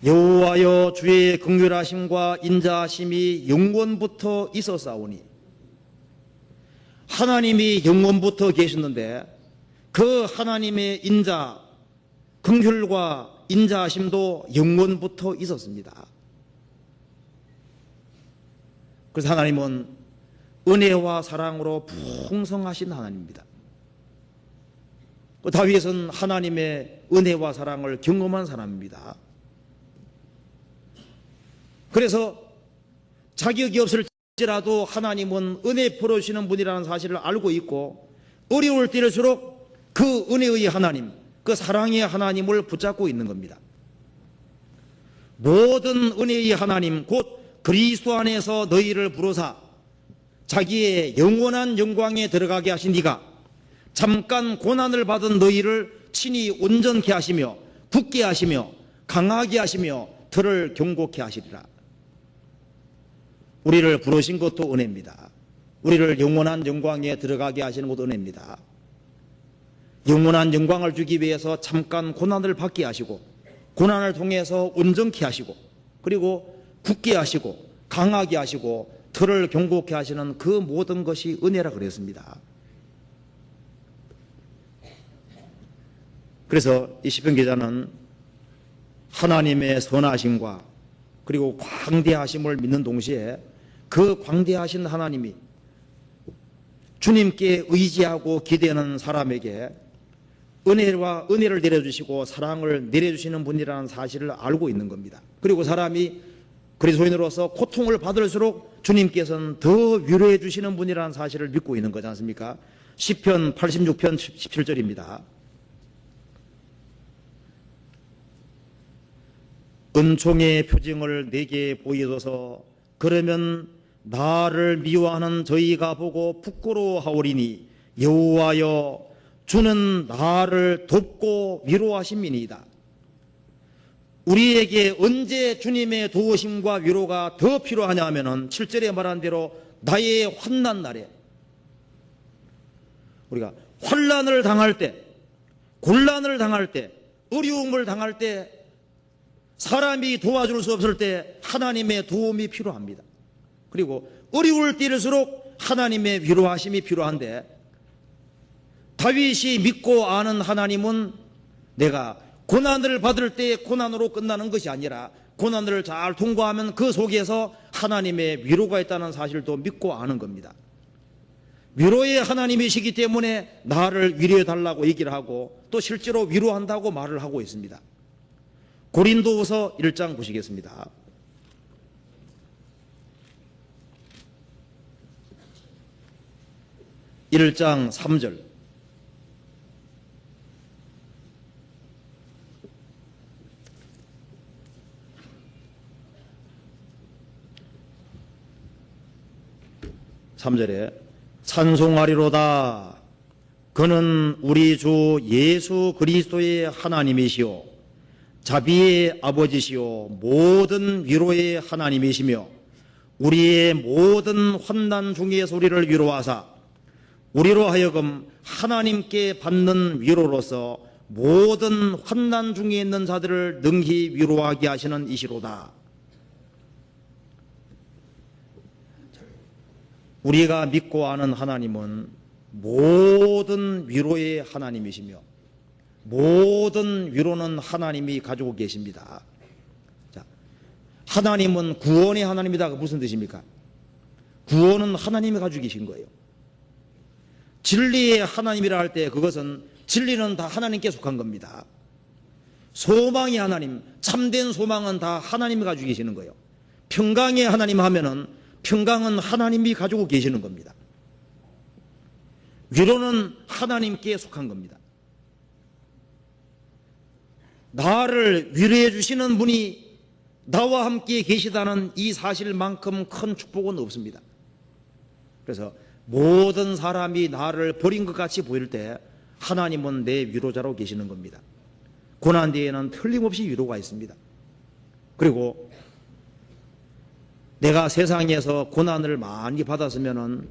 여호와여 주의 긍휼하심과 인자하심이 영원부터 있었사오니. 하나님이 영원부터 계셨는데 그 하나님의 인자 긍휼과 인자하심도 영원부터 있었습니다. 그래서 하나님은 은혜와 사랑으로 풍성하신 하나님입니다. 다윗은 하나님의 은혜와 사랑을 경험한 사람입니다. 그래서 자격이 없을지라도 하나님은 은혜 풀어주시는 분이라는 사실을 알고 있고 어려울 때일수록 그 은혜의 하나님, 그 사랑의 하나님을 붙잡고 있는 겁니다. 모든 은혜의 하나님 곧 그리스도 안에서 너희를 부르사 자기의 영원한 영광에 들어가게 하신 이가 잠깐 고난을 받은 너희를 친히 온전케 하시며 굳게 하시며 강하게 하시며 들을 경고케 하시리라. 우리를 부르신 것도 은혜입니다. 우리를 영원한 영광에 들어가게 하시는 것도 은혜입니다. 영원한 영광을 주기 위해서 잠깐 고난을 받게 하시고 고난을 통해서 온전케 하시고 그리고 굳게 하시고 강하게 하시고 들을 경고케 하시는 그 모든 것이 은혜라 그랬습니다. 그래서 이 시편 기자는 하나님의 선하심과 그리고 광대하심을 믿는 동시에 그 광대하신 하나님이 주님께 의지하고 기대하는 사람에게 은혜를 내려주시고 사랑을 내려주시는 분이라는 사실을 알고 있는 겁니다. 그리고 사람이 그리스도인으로서 고통을 받을수록 주님께서는 더 위로해 주시는 분이라는 사실을 믿고 있는 거지 않습니까? 시편 86편 17절입니다. 은총의 표징을 내게 보이소서. 그러면 나를 미워하는 저희가 보고 부끄러워하오리니 여호와여 주는 나를 돕고 위로하심이니이다. 우리에게 언제 주님의 도우심과 위로가 더 필요하냐 하면은 7절에 말한 대로 나의 환난 날에, 우리가 환난을 당할 때, 곤란을 당할 때, 어려움을 당할 때, 사람이 도와줄 수 없을 때 하나님의 도움이 필요합니다. 그리고 어려울 때일수록 하나님의 위로하심이 필요한데, 다윗이 믿고 아는 하나님은 내가 고난을 받을 때 고난으로 끝나는 것이 아니라 고난을 잘 통과하면 그 속에서 하나님의 위로가 있다는 사실도 믿고 아는 겁니다. 위로의 하나님이시기 때문에 나를 위로해 달라고 얘기를 하고 또 실제로 위로한다고 말을 하고 있습니다. 고린도후서 1장 보시겠습니다. 1장 3절. 찬송하리로다. 그는 우리 주 예수 그리스도의 하나님이시요 자비의 아버지시요 모든 위로의 하나님이시며 우리의 모든 환난 중의 소리를 위로하사 우리로 하여금 하나님께 받는 위로로서 모든 환난 중에 있는 자들을 능히 위로하게 하시는 이시로다. 우리가 믿고 아는 하나님은 모든 위로의 하나님이시며 모든 위로는 하나님이 가지고 계십니다. 자, 하나님은 구원의 하나님이다. 무슨 뜻입니까? 구원은 하나님이 가지고 계신 거예요. 진리의 하나님이라 할 때 그것은 진리는 다 하나님께 속한 겁니다. 소망의 하나님, 참된 소망은 다 하나님이 가지고 계시는 거예요. 평강의 하나님 하면은 평강은 하나님이 가지고 계시는 겁니다. 위로는 하나님께 속한 겁니다. 나를 위로해 주시는 분이 나와 함께 계시다는 이 사실만큼 큰 축복은 없습니다. 그래서 모든 사람이 나를 버린 것 같이 보일 때 하나님은 내 위로자로 계시는 겁니다. 고난 뒤에는 틀림없이 위로가 있습니다. 그리고 내가 세상에서 고난을 많이 받았으면은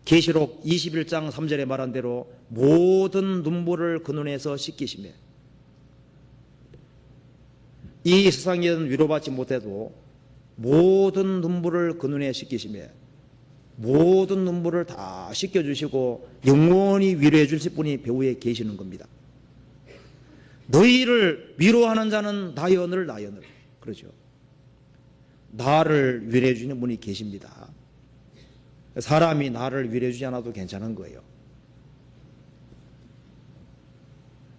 계시록 21장 3절에 말한 대로 모든 눈물을 그 눈에서 씻기시며 이 세상에는 위로받지 못해도 모든 눈물을 그 눈에 씻기시며 모든 눈물을 다 씻겨주시고 영원히 위로해 주실 분이 배후에 계시는 겁니다. 너희를 위로하는 자는 나여늘 나여늘 그러죠. 나를 위로해 주는 분이 계십니다. 사람이 나를 위로해 주지 않아도 괜찮은 거예요.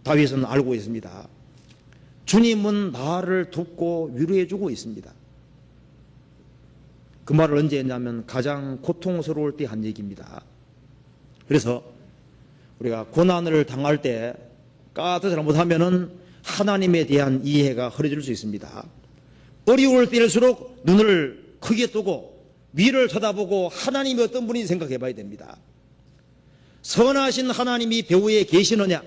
다윗은 알고 있습니다. 주님은 나를 돕고 위로해 주고 있습니다. 그 말을 언제 했냐면 가장 고통스러울 때 한 얘기입니다. 그래서 우리가 고난을 당할 때 까딱 잘못하면은 하나님에 대한 이해가 흐려질 수 있습니다. 어려울 때일수록 눈을 크게 뜨고 위를 쳐다보고 하나님이 어떤 분인지 생각해 봐야 됩니다. 선하신 하나님이 배후에 계시느냐,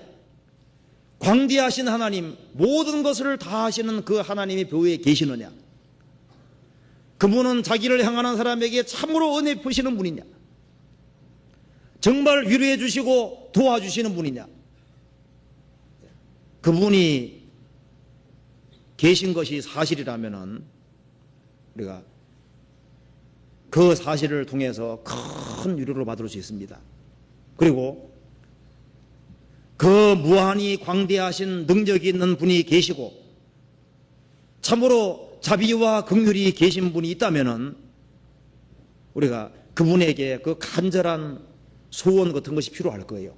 광대하신 하나님, 모든 것을 다 하시는 그 하나님이 배후에 계시느냐, 그분은 자기를 향하는 사람에게 참으로 은혜 푸시는 분이냐, 정말 위로해 주시고 도와주시는 분이냐, 그분이 계신 것이 사실이라면은 우리가 그 사실을 통해서 큰 위로를 받을 수 있습니다. 그리고 그 무한히 광대하신 능력이 있는 분이 계시고 참으로 자비와 긍휼이 계신 분이 있다면은 우리가 그분에게 그 간절한 소원 같은 것이 필요할 거예요.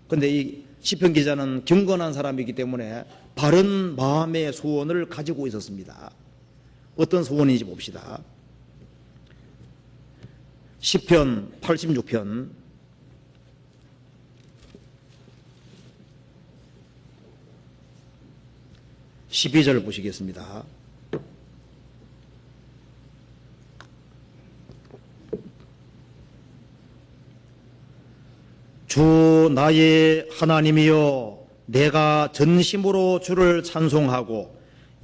그런데 이 시편 기자는 경건한 사람이기 때문에 바른 마음의 소원을 가지고 있었습니다. 어떤 소원인지 봅시다. 시편 86편 12절 보시겠습니다. 주 나의 하나님이여, 내가 전심으로 주를 찬송하고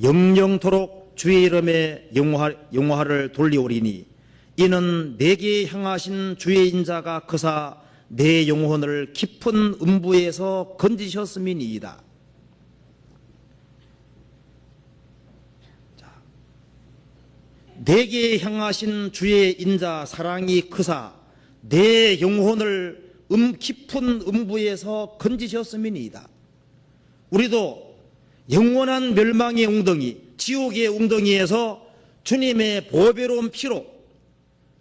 영영토록 주의 이름에 영화를 돌리오리니, 이는 내게 향하신 주의 인자가 크사 내 영혼을 깊은 음부에서 건지셨음이니이다. 내게 향하신 주의 인자 사랑이 크사 내 영혼을 깊은 음부에서 건지셨음이니이다. 우리도 영원한 멸망의 웅덩이, 지옥의 웅덩이에서 주님의 보배로운 피로,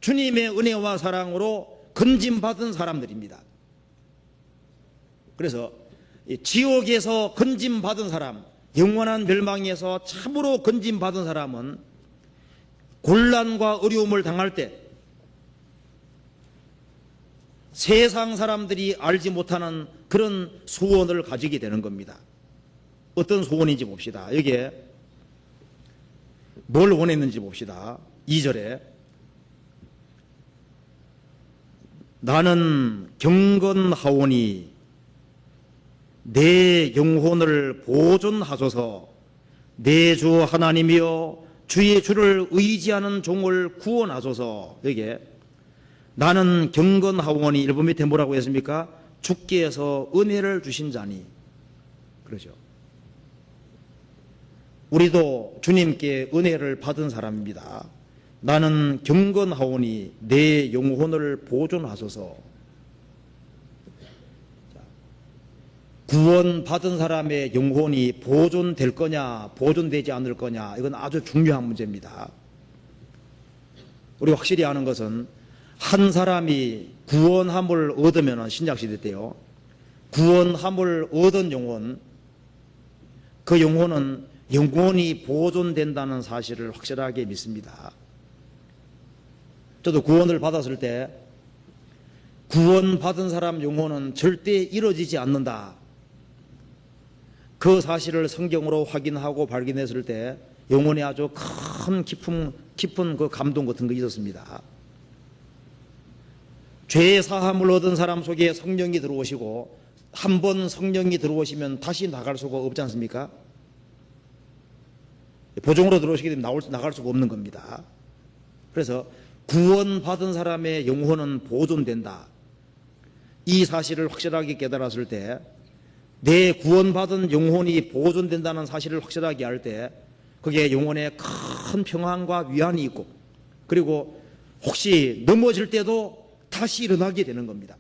주님의 은혜와 사랑으로 건짐받은 사람들입니다. 그래서 지옥에서 건짐받은 사람, 영원한 멸망에서 참으로 건짐받은 사람은 곤란과 어려움을 당할 때 세상 사람들이 알지 못하는 그런 소원을 가지게 되는 겁니다. 어떤 소원인지 봅시다. 여기에 뭘 원했는지 봅시다. 2절에 나는 경건하오니 내 영혼을 보존하소서. 내 주 하나님이여, 주의 주를 의지하는 종을 구원하소서. 여기에 나는 경건하오니, 일본 밑에 뭐라고 했습니까? 주께서 은혜를 주신 자니. 그러죠. 우리도 주님께 은혜를 받은 사람입니다. 나는 경건하오니 내 영혼을 보존하소서. 구원받은 사람의 영혼이 보존될 거냐 보존되지 않을 거냐, 이건 아주 중요한 문제입니다. 우리가 확실히 아는 것은 한 사람이 구원함을 얻으면, 신약시대 때요, 구원함을 얻은 영혼, 그 영혼은 영원히 보존된다는 사실을 확실하게 믿습니다. 저도 구원을 받았을 때 구원받은 사람 영혼은 절대 잃어지지 않는다, 그 사실을 성경으로 확인하고 발견했을 때 영혼에 아주 큰 깊은 그 감동 같은 거 있었습니다. 죄 사함을 얻은 사람 속에 성령이 들어오시고, 한 번 성령이 들어오시면 다시 나갈 수가 없지 않습니까? 보종으로 들어오시게 되면 나갈 수가 없는 겁니다. 그래서 구원받은 사람의 영혼은 보존된다, 이 사실을 확실하게 깨달았을 때, 내 구원받은 영혼이 보존된다는 사실을 확실하게 할 때 그게 영혼에 큰 평안과 위안이 있고, 그리고 혹시 넘어질 때도 다시 일어나게 되는 겁니다.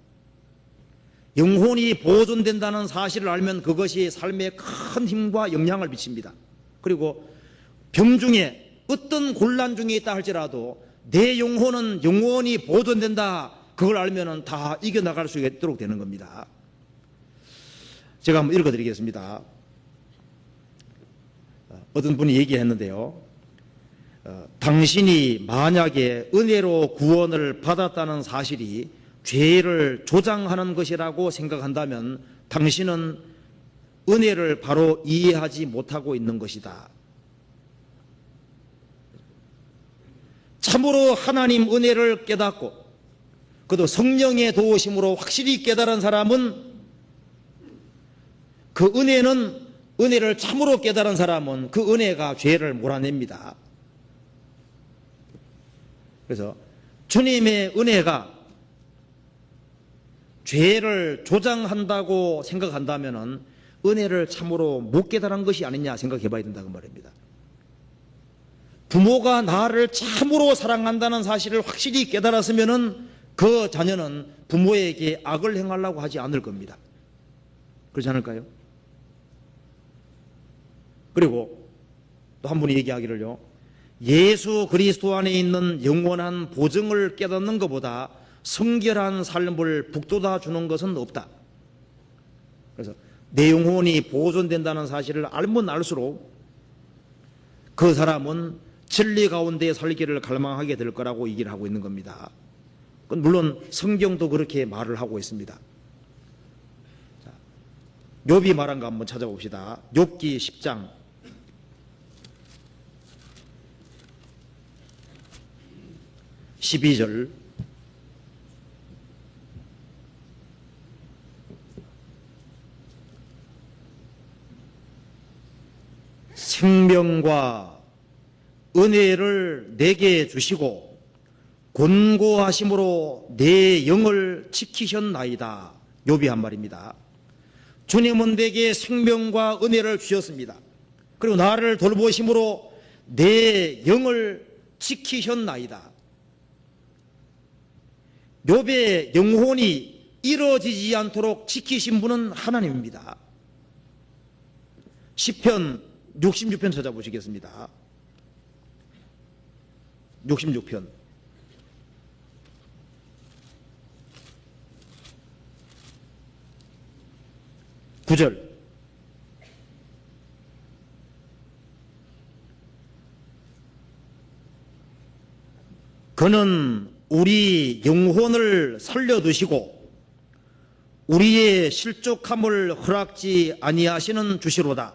영혼이 보존된다는 사실을 알면 그것이 삶에 큰 힘과 영향을 미칩니다. 그리고 병중에 어떤 곤란 중에 있다 할지라도 내 영혼은 영원히 보존된다, 그걸 알면 다 이겨나갈 수 있도록 되는 겁니다. 제가 한번 읽어드리겠습니다. 어떤 분이 얘기했는데요, 당신이 만약에 은혜로 구원을 받았다는 사실이 죄를 조장하는 것이라고 생각한다면 당신은 은혜를 바로 이해하지 못하고 있는 것이다. 참으로 하나님 은혜를 깨닫고 그도 성령의 도우심으로 확실히 깨달은 사람은, 그 은혜를 참으로 깨달은 사람은 그 은혜가 죄를 몰아냅니다. 그래서 주님의 은혜가 죄를 조장한다고 생각한다면 은혜를 참으로 못 깨달은 것이 아니냐 생각해 봐야 된다고 말입니다. 부모가 나를 참으로 사랑한다는 사실을 확실히 깨달았으면 그 자녀는 부모에게 악을 행하려고 하지 않을 겁니다. 그렇지 않을까요? 그리고 또 한 분이 얘기하기를요, 예수 그리스도 안에 있는 영원한 보증을 깨닫는 것보다 성결한 삶을 북돋아 주는 것은 없다. 그래서 내 영혼이 보존된다는 사실을 알면 알수록 그 사람은 진리 가운데 살기를 갈망하게 될 거라고 얘기를 하고 있는 겁니다. 물론 성경도 그렇게 말을 하고 있습니다. 욥이 말한 거 한번 찾아봅시다. 욥기 10장 12절. 생명과 은혜를 내게 주시고 곤고하심으로 내 영을 지키셨나이다. 욥이 한 말입니다. 주님은 내게 생명과 은혜를 주셨습니다. 그리고 나를 돌보심으로 내 영을 지키셨나이다. 욥의 영혼이 잃어지지 않도록 지키신 분은 하나님입니다. 시편 66편 찾아보시겠습니다. 66편 9절. 그는 우리 영혼을 살려두시고 우리의 실족함을 허락지 아니하시는 주시로다.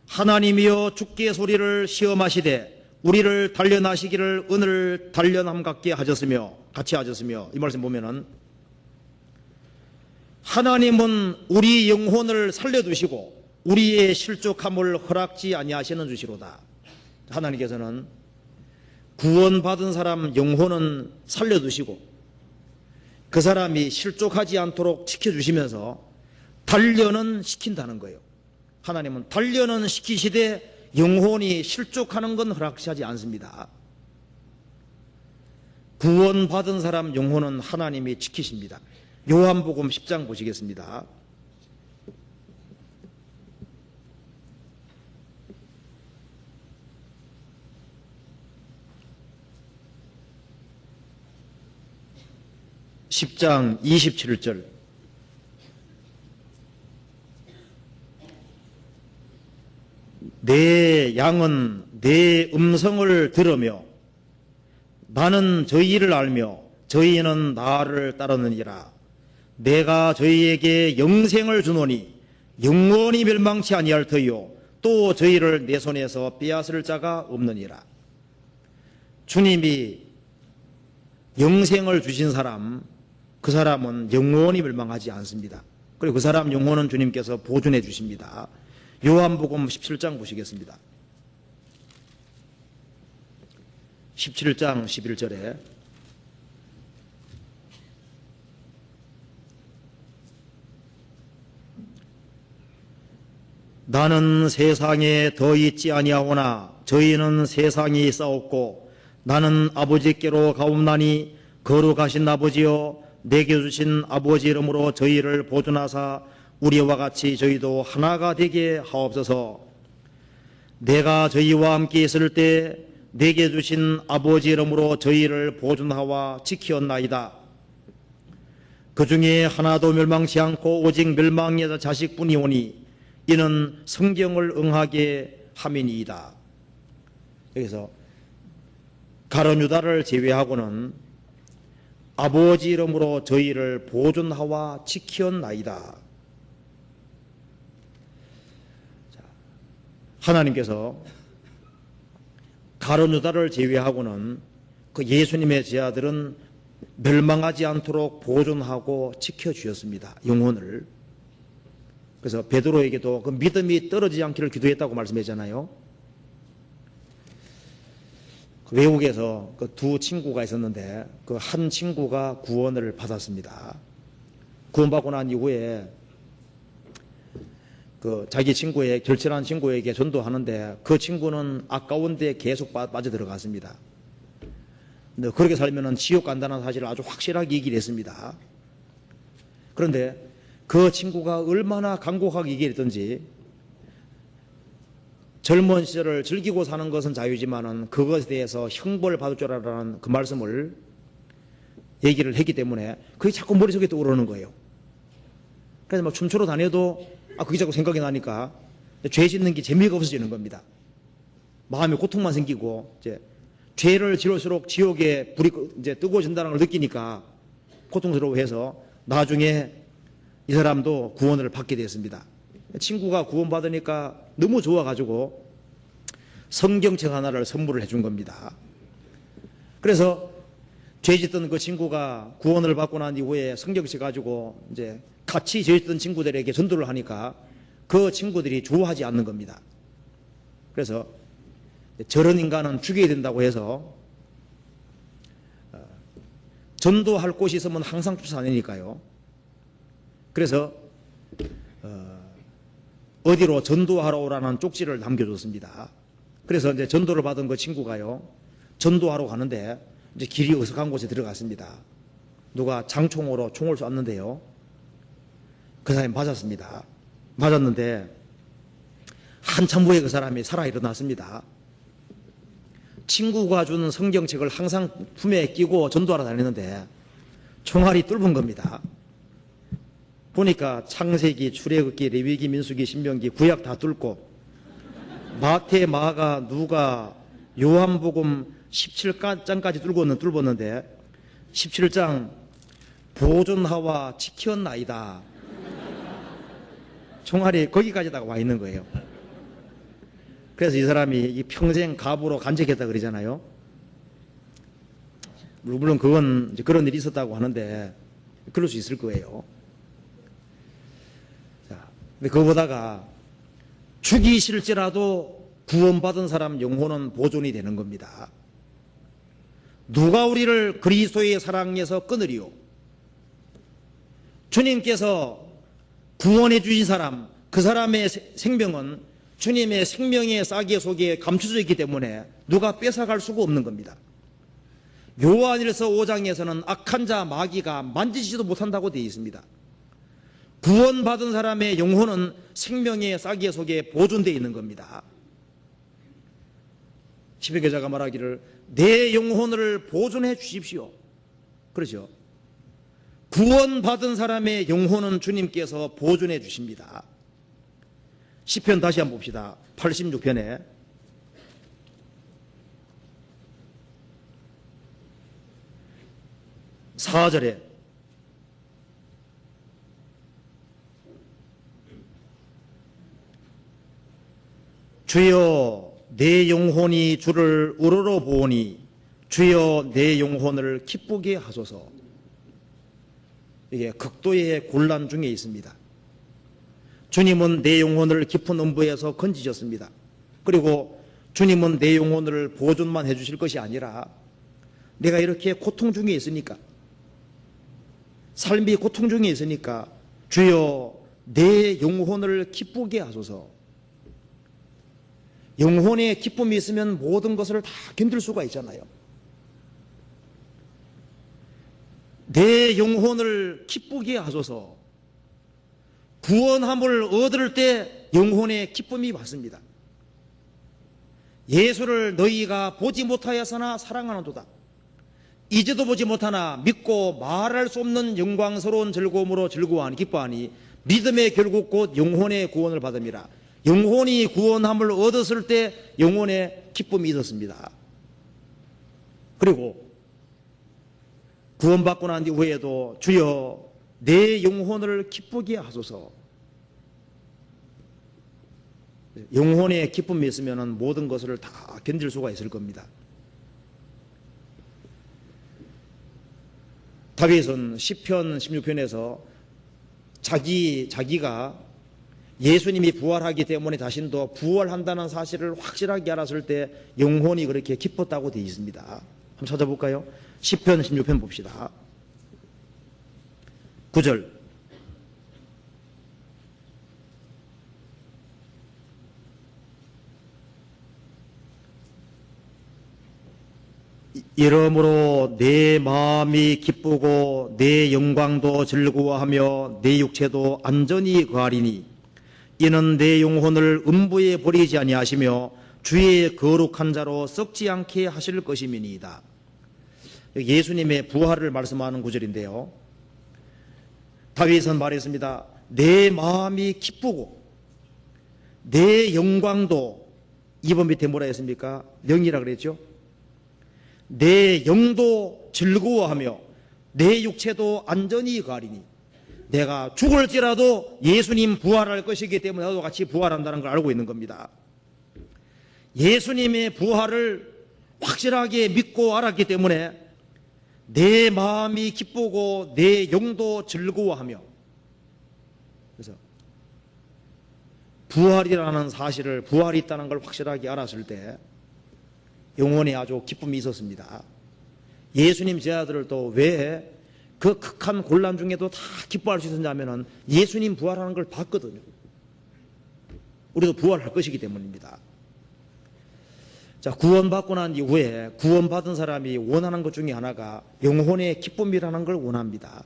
하나님이여 주께 소리를 시험하시되 우리를 단련하시기를 은을 단련함 같게 하셨으며 같이 하셨으며, 이 말씀 보면은 하나님은 우리 영혼을 살려두시고 우리의 실족함을 허락지 아니하시는 주시로다. 하나님께서는 구원받은 사람 영혼은 살려두시고 그 사람이 실족하지 않도록 지켜주시면서 단련은 시킨다는 거예요. 하나님은 단련은 시키시되 영혼이 실족하는 건 허락하지 않습니다. 구원받은 사람 영혼은 하나님이 지키십니다. 요한복음 10장 보시겠습니다. (10장) 27절. 내 양은 내 음성을 들으며 나는 저희를 알며 저희는 나를 따르느니라. 내가 저희에게 영생을 주노니 영원히 멸망치 아니할 터이요 또 저희를 내 손에서 빼앗을 자가 없느니라. 주님이 영생을 주신 사람, 그 사람은 영원히 멸망하지 않습니다. 그리고 그 사람 영혼은 주님께서 보존해 주십니다. 요한복음 17장 보시겠습니다. 17장 11절에 나는 세상에 더 있지 아니하오나 저희는 세상이 있사옵고 나는 아버지께로 가옵나니 거룩하신 아버지여 내게 주신 아버지 이름으로 저희를 보존하사 우리와 같이 저희도 하나가 되게 하옵소서. 내가 저희와 함께 있을 때 내게 주신 아버지 이름으로 저희를 보존하와 지키었나이다. 그 중에 하나도 멸망치 않고 오직 멸망의 자식뿐이 오니 이는 성경을 응하게 함이니이다. 여기서 가룟 유다를 제외하고는 아버지 이름으로 저희를 보존하와 지키었나이다. 하나님께서 가룟 유다를 제외하고는 그 예수님의 제자들은 멸망하지 않도록 보존하고 지켜주셨습니다. 영혼을. 그래서 베드로에게도 그 믿음이 떨어지지 않기를 기도했다고 말씀했잖아요. 그 외국에서 그 두 친구가 있었는데 그 한 친구가 구원을 받았습니다. 구원받고 난 이후에 그 자기 친구의 결절한 친구에게 전도하는데 그 친구는 아까운 데 계속 빠져 들어갔습니다. 근데 그렇게 살면은 지옥 간다는 사실을 아주 확실하게 얘기를 했습니다. 그런데 그 친구가 얼마나 간곡하게 얘기를 했던지, 젊은 시절을 즐기고 사는 것은 자유지만은 그것에 대해서 형벌을 받을 줄 알아라는 그 말씀을 얘기를 했기 때문에 그게 자꾸 머릿속에 떠오르는 거예요. 그래서 막 춤추러 다녀도 그게 자꾸 생각이 나니까 죄 짓는 게 재미가 없어지는 겁니다. 마음에 고통만 생기고 이제 죄를 지을수록 지옥에 불이 이제 뜨거워진다는 걸 느끼니까 고통스러워해서 나중에 이 사람도 구원을 받게 됐습니다. 친구가 구원받으니까 너무 좋아가지고 성경책 하나를 선물을 해준 겁니다. 그래서 죄 짓던 그 친구가 구원을 받고 난 이후에 성경책 가지고 이제 같이 죄 짓던 친구들에게 전도를 하니까 그 친구들이 좋아하지 않는 겁니다. 그래서 저런 인간은 죽여야 된다고 해서 전도할 곳이 있으면 항상 쫓아다니니까요. 그래서 어디로 전도하러 오라는 쪽지를 남겨줬습니다. 그래서 이제 전도를 받은 그 친구가요, 전도하러 가는데 이제 길이 어색한 곳에 들어갔습니다. 누가 장총으로 총을 쐈는데요, 그 사람이 맞았습니다. 맞았는데 한참 후에 그 사람이 살아 일어났습니다. 친구가 준 성경책을 항상 품에 끼고 전도하러 다니는데 총알이 뚫은 겁니다. 보니까 창세기, 출애굽기, 레위기, 민수기, 신명기, 구약 다 뚫고 마태, 마가, 누가, 요한복음 17장까지 뚫었는데 17장 보존하와 지켰나이다. 총알이 거기까지다가 와 있는 거예요. 그래서 이 사람이 평생 갑으로 간직했다 그러잖아요. 물론 그건 이제 그런 일이 있었다고 하는데 그럴 수 있을 거예요. 자, 근데 그거보다가 죽이실지라도 구원받은 사람 영혼은 보존이 되는 겁니다. 누가 우리를 그리스도의 사랑에서 끊으리요? 주님께서 구원해 주신 사람, 그 사람의 생명은 주님의 생명의 싸개 속에 감춰져 있기 때문에 누가 뺏어갈 수가 없는 겁니다. 요한일서 5장에서는 악한 자 마귀가 만지지도 못한다고 되어 있습니다. 구원받은 사람의 영혼은 생명의 싸개 속에 보존되어 있는 겁니다. 시편 기자가 말하기를 내 영혼을 보존해 주십시오. 그렇죠. 구원받은 사람의 영혼은 주님께서 보존해 주십니다. 시편 다시 한번 봅시다. 86편에 4절에 주여 내 영혼이 주를 우러러 보오니 주여 내 영혼을 기쁘게 하소서. 이게 극도의 곤란 중에 있습니다. 주님은 내 영혼을 깊은 음부에서 건지셨습니다. 그리고 주님은 내 영혼을 보존만 해주실 것이 아니라 내가 이렇게 고통 중에 있으니까, 삶이 고통 중에 있으니까 주여 내 영혼을 기쁘게 하소서. 영혼의 기쁨이 있으면 모든 것을 다 견딜 수가 있잖아요. 내 영혼을 기쁘게 하소서. 구원함을 얻을 때 영혼의 기쁨이 왔습니다. 예수를 너희가 보지 못하였으나 사랑하는도다. 이제도 보지 못하나 믿고 말할 수 없는 영광스러운 즐거움으로 즐거워하니 기뻐하니 믿음의 결국 곧 영혼의 구원을 받음이라. 영혼이 구원함을 얻었을 때 영혼의 기쁨이 있었습니다. 그리고 구원받고 난 이후에도 주여 내 영혼을 기쁘게 하소서. 영혼의 기쁨이 있으면 모든 것을 다 견딜 수가 있을 겁니다. 다윗은 시편 16편에서 자기가 예수님이 부활하기 때문에 자신도 부활한다는 사실을 확실하게 알았을 때 영혼이 그렇게 기뻤다고 되어 있습니다. 한번 찾아볼까요? 시편 16편 봅시다. 9절 이러므로 내 마음이 기쁘고 내 영광도 즐거워하며 내 육체도 안전히 거하리니 이는 내 영혼을 음부에 버리지 아니하시며 주의 거룩한 자로 썩지 않게 하실 것임이니이다. 예수님의 부활을 말씀하는 구절인데요. 다윗은 말했습니다. 내 마음이 기쁘고 내 영광도 2번 밑에 뭐라 했습니까? 영이라 그랬죠? 내 영도 즐거워하며 내 육체도 안전히 가리니 내가 죽을지라도 예수님 부활할 것이기 때문에 나도 같이 부활한다는 걸 알고 있는 겁니다. 예수님의 부활을 확실하게 믿고 알았기 때문에 내 마음이 기쁘고 내 영도 즐거워하며, 그래서 부활이라는 사실을, 부활이 있다는 걸 확실하게 알았을 때 영혼에 아주 기쁨이 있었습니다. 예수님 제자들을 또 왜 그 극한 곤란 중에도 다 기뻐할 수 있었냐면은 예수님 부활하는 걸 봤거든요. 우리도 부활할 것이기 때문입니다. 자, 구원받고 난 이후에 구원받은 사람이 원하는 것 중에 하나가 영혼의 기쁨이라는 걸 원합니다.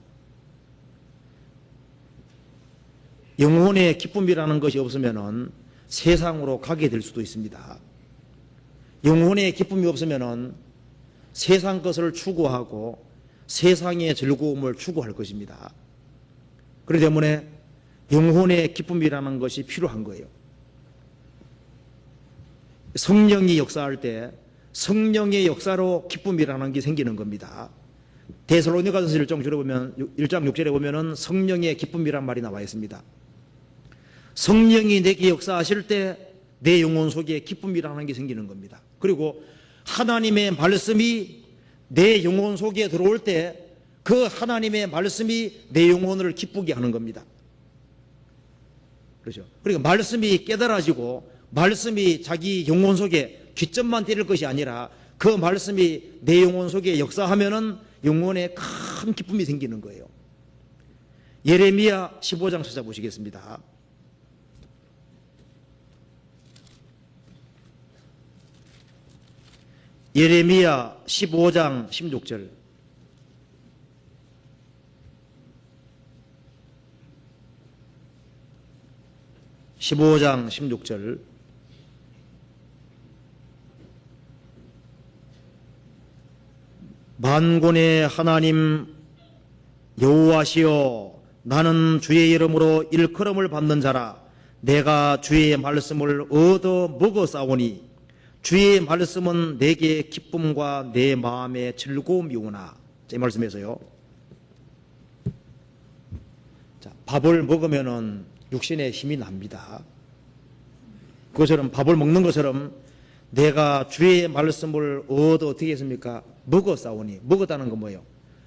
영혼의 기쁨이라는 것이 없으면은 세상으로 가게 될 수도 있습니다. 영혼의 기쁨이 없으면은 세상 것을 추구하고 세상의 즐거움을 추구할 것입니다. 그렇기 때문에 영혼의 기쁨이라는 것이 필요한 거예요. 성령이 역사할 때 성령의 역사로 기쁨이라는 게 생기는 겁니다. 데살로니가전서 1장 6절에 보면은 성령의 기쁨이란 말이 나와 있습니다. 성령이 내게 역사하실 때 내 영혼 속에 기쁨이라는 게 생기는 겁니다. 그리고 하나님의 말씀이 내 영혼 속에 들어올 때 그 하나님의 말씀이 내 영혼을 기쁘게 하는 겁니다. 그렇죠? 그러니까 말씀이 깨달아지고 말씀이 자기 영혼 속에 귀점만 때릴 것이 아니라 그 말씀이 내 영혼 속에 역사하면은 영혼에 큰 기쁨이 생기는 거예요. 예레미야 15장 찾아보시겠습니다. 예레미야 15장 16절. (15장 16절) 만군의 하나님 여호와시여, 나는 주의 이름으로 일컬음을 받는 자라. 내가 주의 말씀을 얻어 먹었사오니 주의 말씀은 내게 기쁨과 내 마음의 즐거움이오나. 제 말씀에서요. 자, 밥을 먹으면은 육신에 힘이 납니다. 그것처럼 밥을 먹는 것처럼 내가 주의 말씀을 얻어 어떻게 했습니까? 먹었사오니. 먹었다는 건 뭐예요?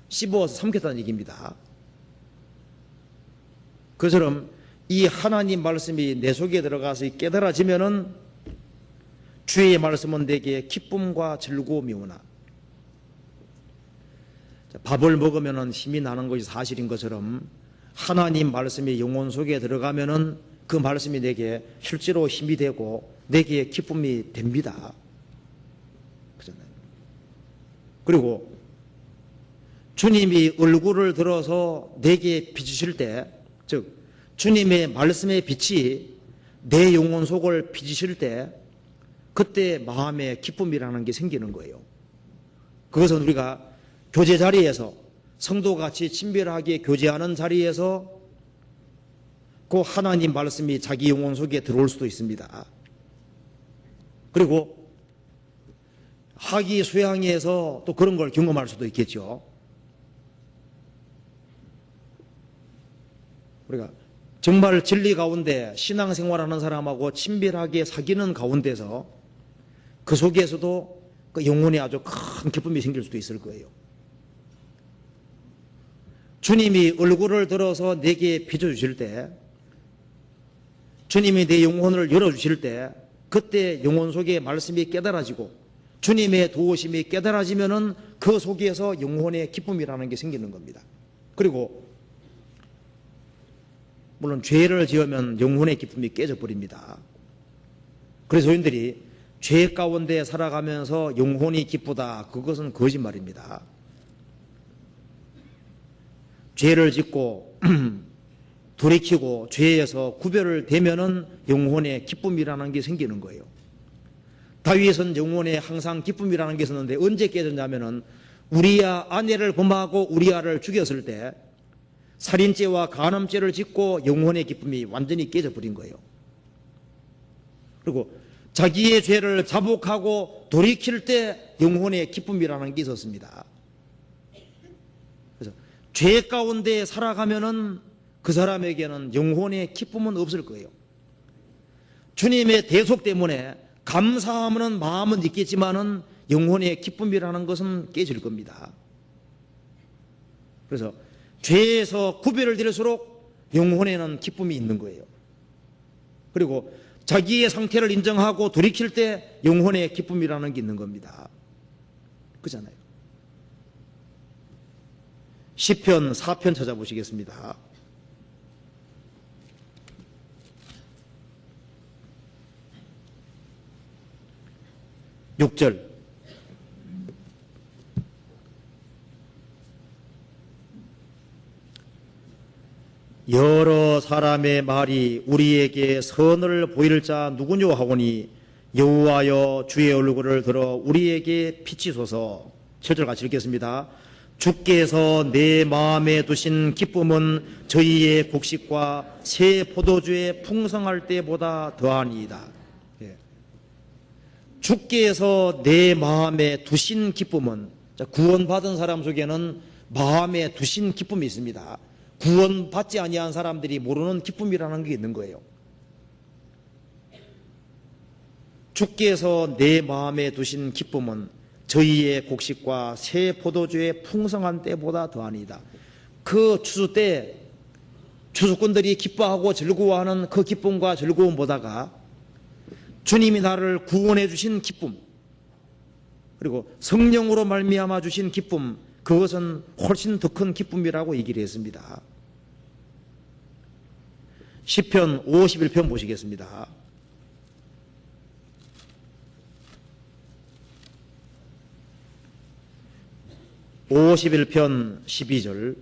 씹어서 삼켰다는 얘기입니다. 그것처럼 이 하나님 말씀이 내 속에 들어가서 깨달아지면은 주의 말씀은 내게 기쁨과 즐거움이오나. 밥을 먹으면 힘이 나는 것이 사실인 것처럼 하나님 말씀이 영혼 속에 들어가면은 그 말씀이 내게 실제로 힘이 되고 내게 기쁨이 됩니다. 그렇잖아요. 그리고 주님이 얼굴을 들어서 내게 비추실 때, 즉 주님의 말씀의 빛이 내 영혼 속을 비추실 때 그때 마음에 기쁨이라는 게 생기는 거예요. 그것은 우리가 교제 자리에서 성도같이 친밀하게 교제하는 자리에서 그 하나님 말씀이 자기 영혼 속에 들어올 수도 있습니다. 그리고 학위 수양회에서 또 그런 걸 경험할 수도 있겠죠. 우리가 정말 진리 가운데 신앙생활하는 사람하고 친밀하게 사귀는 가운데서 그 속에서도 그 영혼에 아주 큰 기쁨이 생길 수도 있을 거예요. 주님이 얼굴을 들어서 내게 비춰주실 때, 주님이 내 영혼을 열어주실 때 그때 영혼 속에 말씀이 깨달아지고 주님의 도우심이 깨달아지면은 그 속에서 영혼의 기쁨이라는 게 생기는 겁니다. 그리고 물론 죄를 지으면 영혼의 기쁨이 깨져버립니다. 그래서 저희들이 죄 가운데 살아가면서 영혼이 기쁘다, 그것은 거짓말입니다. 죄를 짓고 돌이키고 죄에서 구별을 되면은 영혼의 기쁨이라는 게 생기는 거예요. 다윗은 영혼에 항상 기쁨이라는 게 있었는데 언제 깨졌냐면은 우리야 아내를 범하고 우리야를 죽였을 때 살인죄와 간음죄를 짓고 영혼의 기쁨이 완전히 깨져버린 거예요. 그리고 자기의 죄를 자복하고 돌이킬 때 영혼의 기쁨이라는 게 있었습니다. 그래서 죄 가운데 살아가면은 그 사람에게는 영혼의 기쁨은 없을 거예요. 주님의 대속 때문에 감사하는 마음은 있겠지만은 영혼의 기쁨이라는 것은 깨질 겁니다. 그래서 죄에서 구별을 드릴수록 영혼에는 기쁨이 있는 거예요. 그리고 자기의 상태를 인정하고 돌이킬 때 영혼의 기쁨이라는 게 있는 겁니다. 그잖아요. 시편 4편 찾아보시겠습니다. 6절. 여러 사람의 말이 우리에게 선을 보일 자 누구뇨 하오니 여호와여 주의 얼굴을 들어 우리에게 비치소서. 7절 같이 읽겠습니다. 주께서 내 마음에 두신 기쁨은 저희의 곡식과 새 포도주의 풍성할 때보다 더하니이다. 주께서 내 마음에 두신 기쁨은, 구원받은 사람 속에는 마음에 두신 기쁨이 있습니다. 구원받지 아니한 사람들이 모르는 기쁨이라는 게 있는 거예요. 주께서 내 마음에 두신 기쁨은 저희의 곡식과 새 포도주의 풍성한 때보다 더하니이다. 그 추수 때 추수꾼들이 기뻐하고 즐거워하는 그 기쁨과 즐거움보다가 주님이 나를 구원해 주신 기쁨, 그리고 성령으로 말미암아 주신 기쁨, 그것은 훨씬 더 큰 기쁨이라고 얘기를 했습니다. 시편 51편 보시겠습니다. 51편 12절.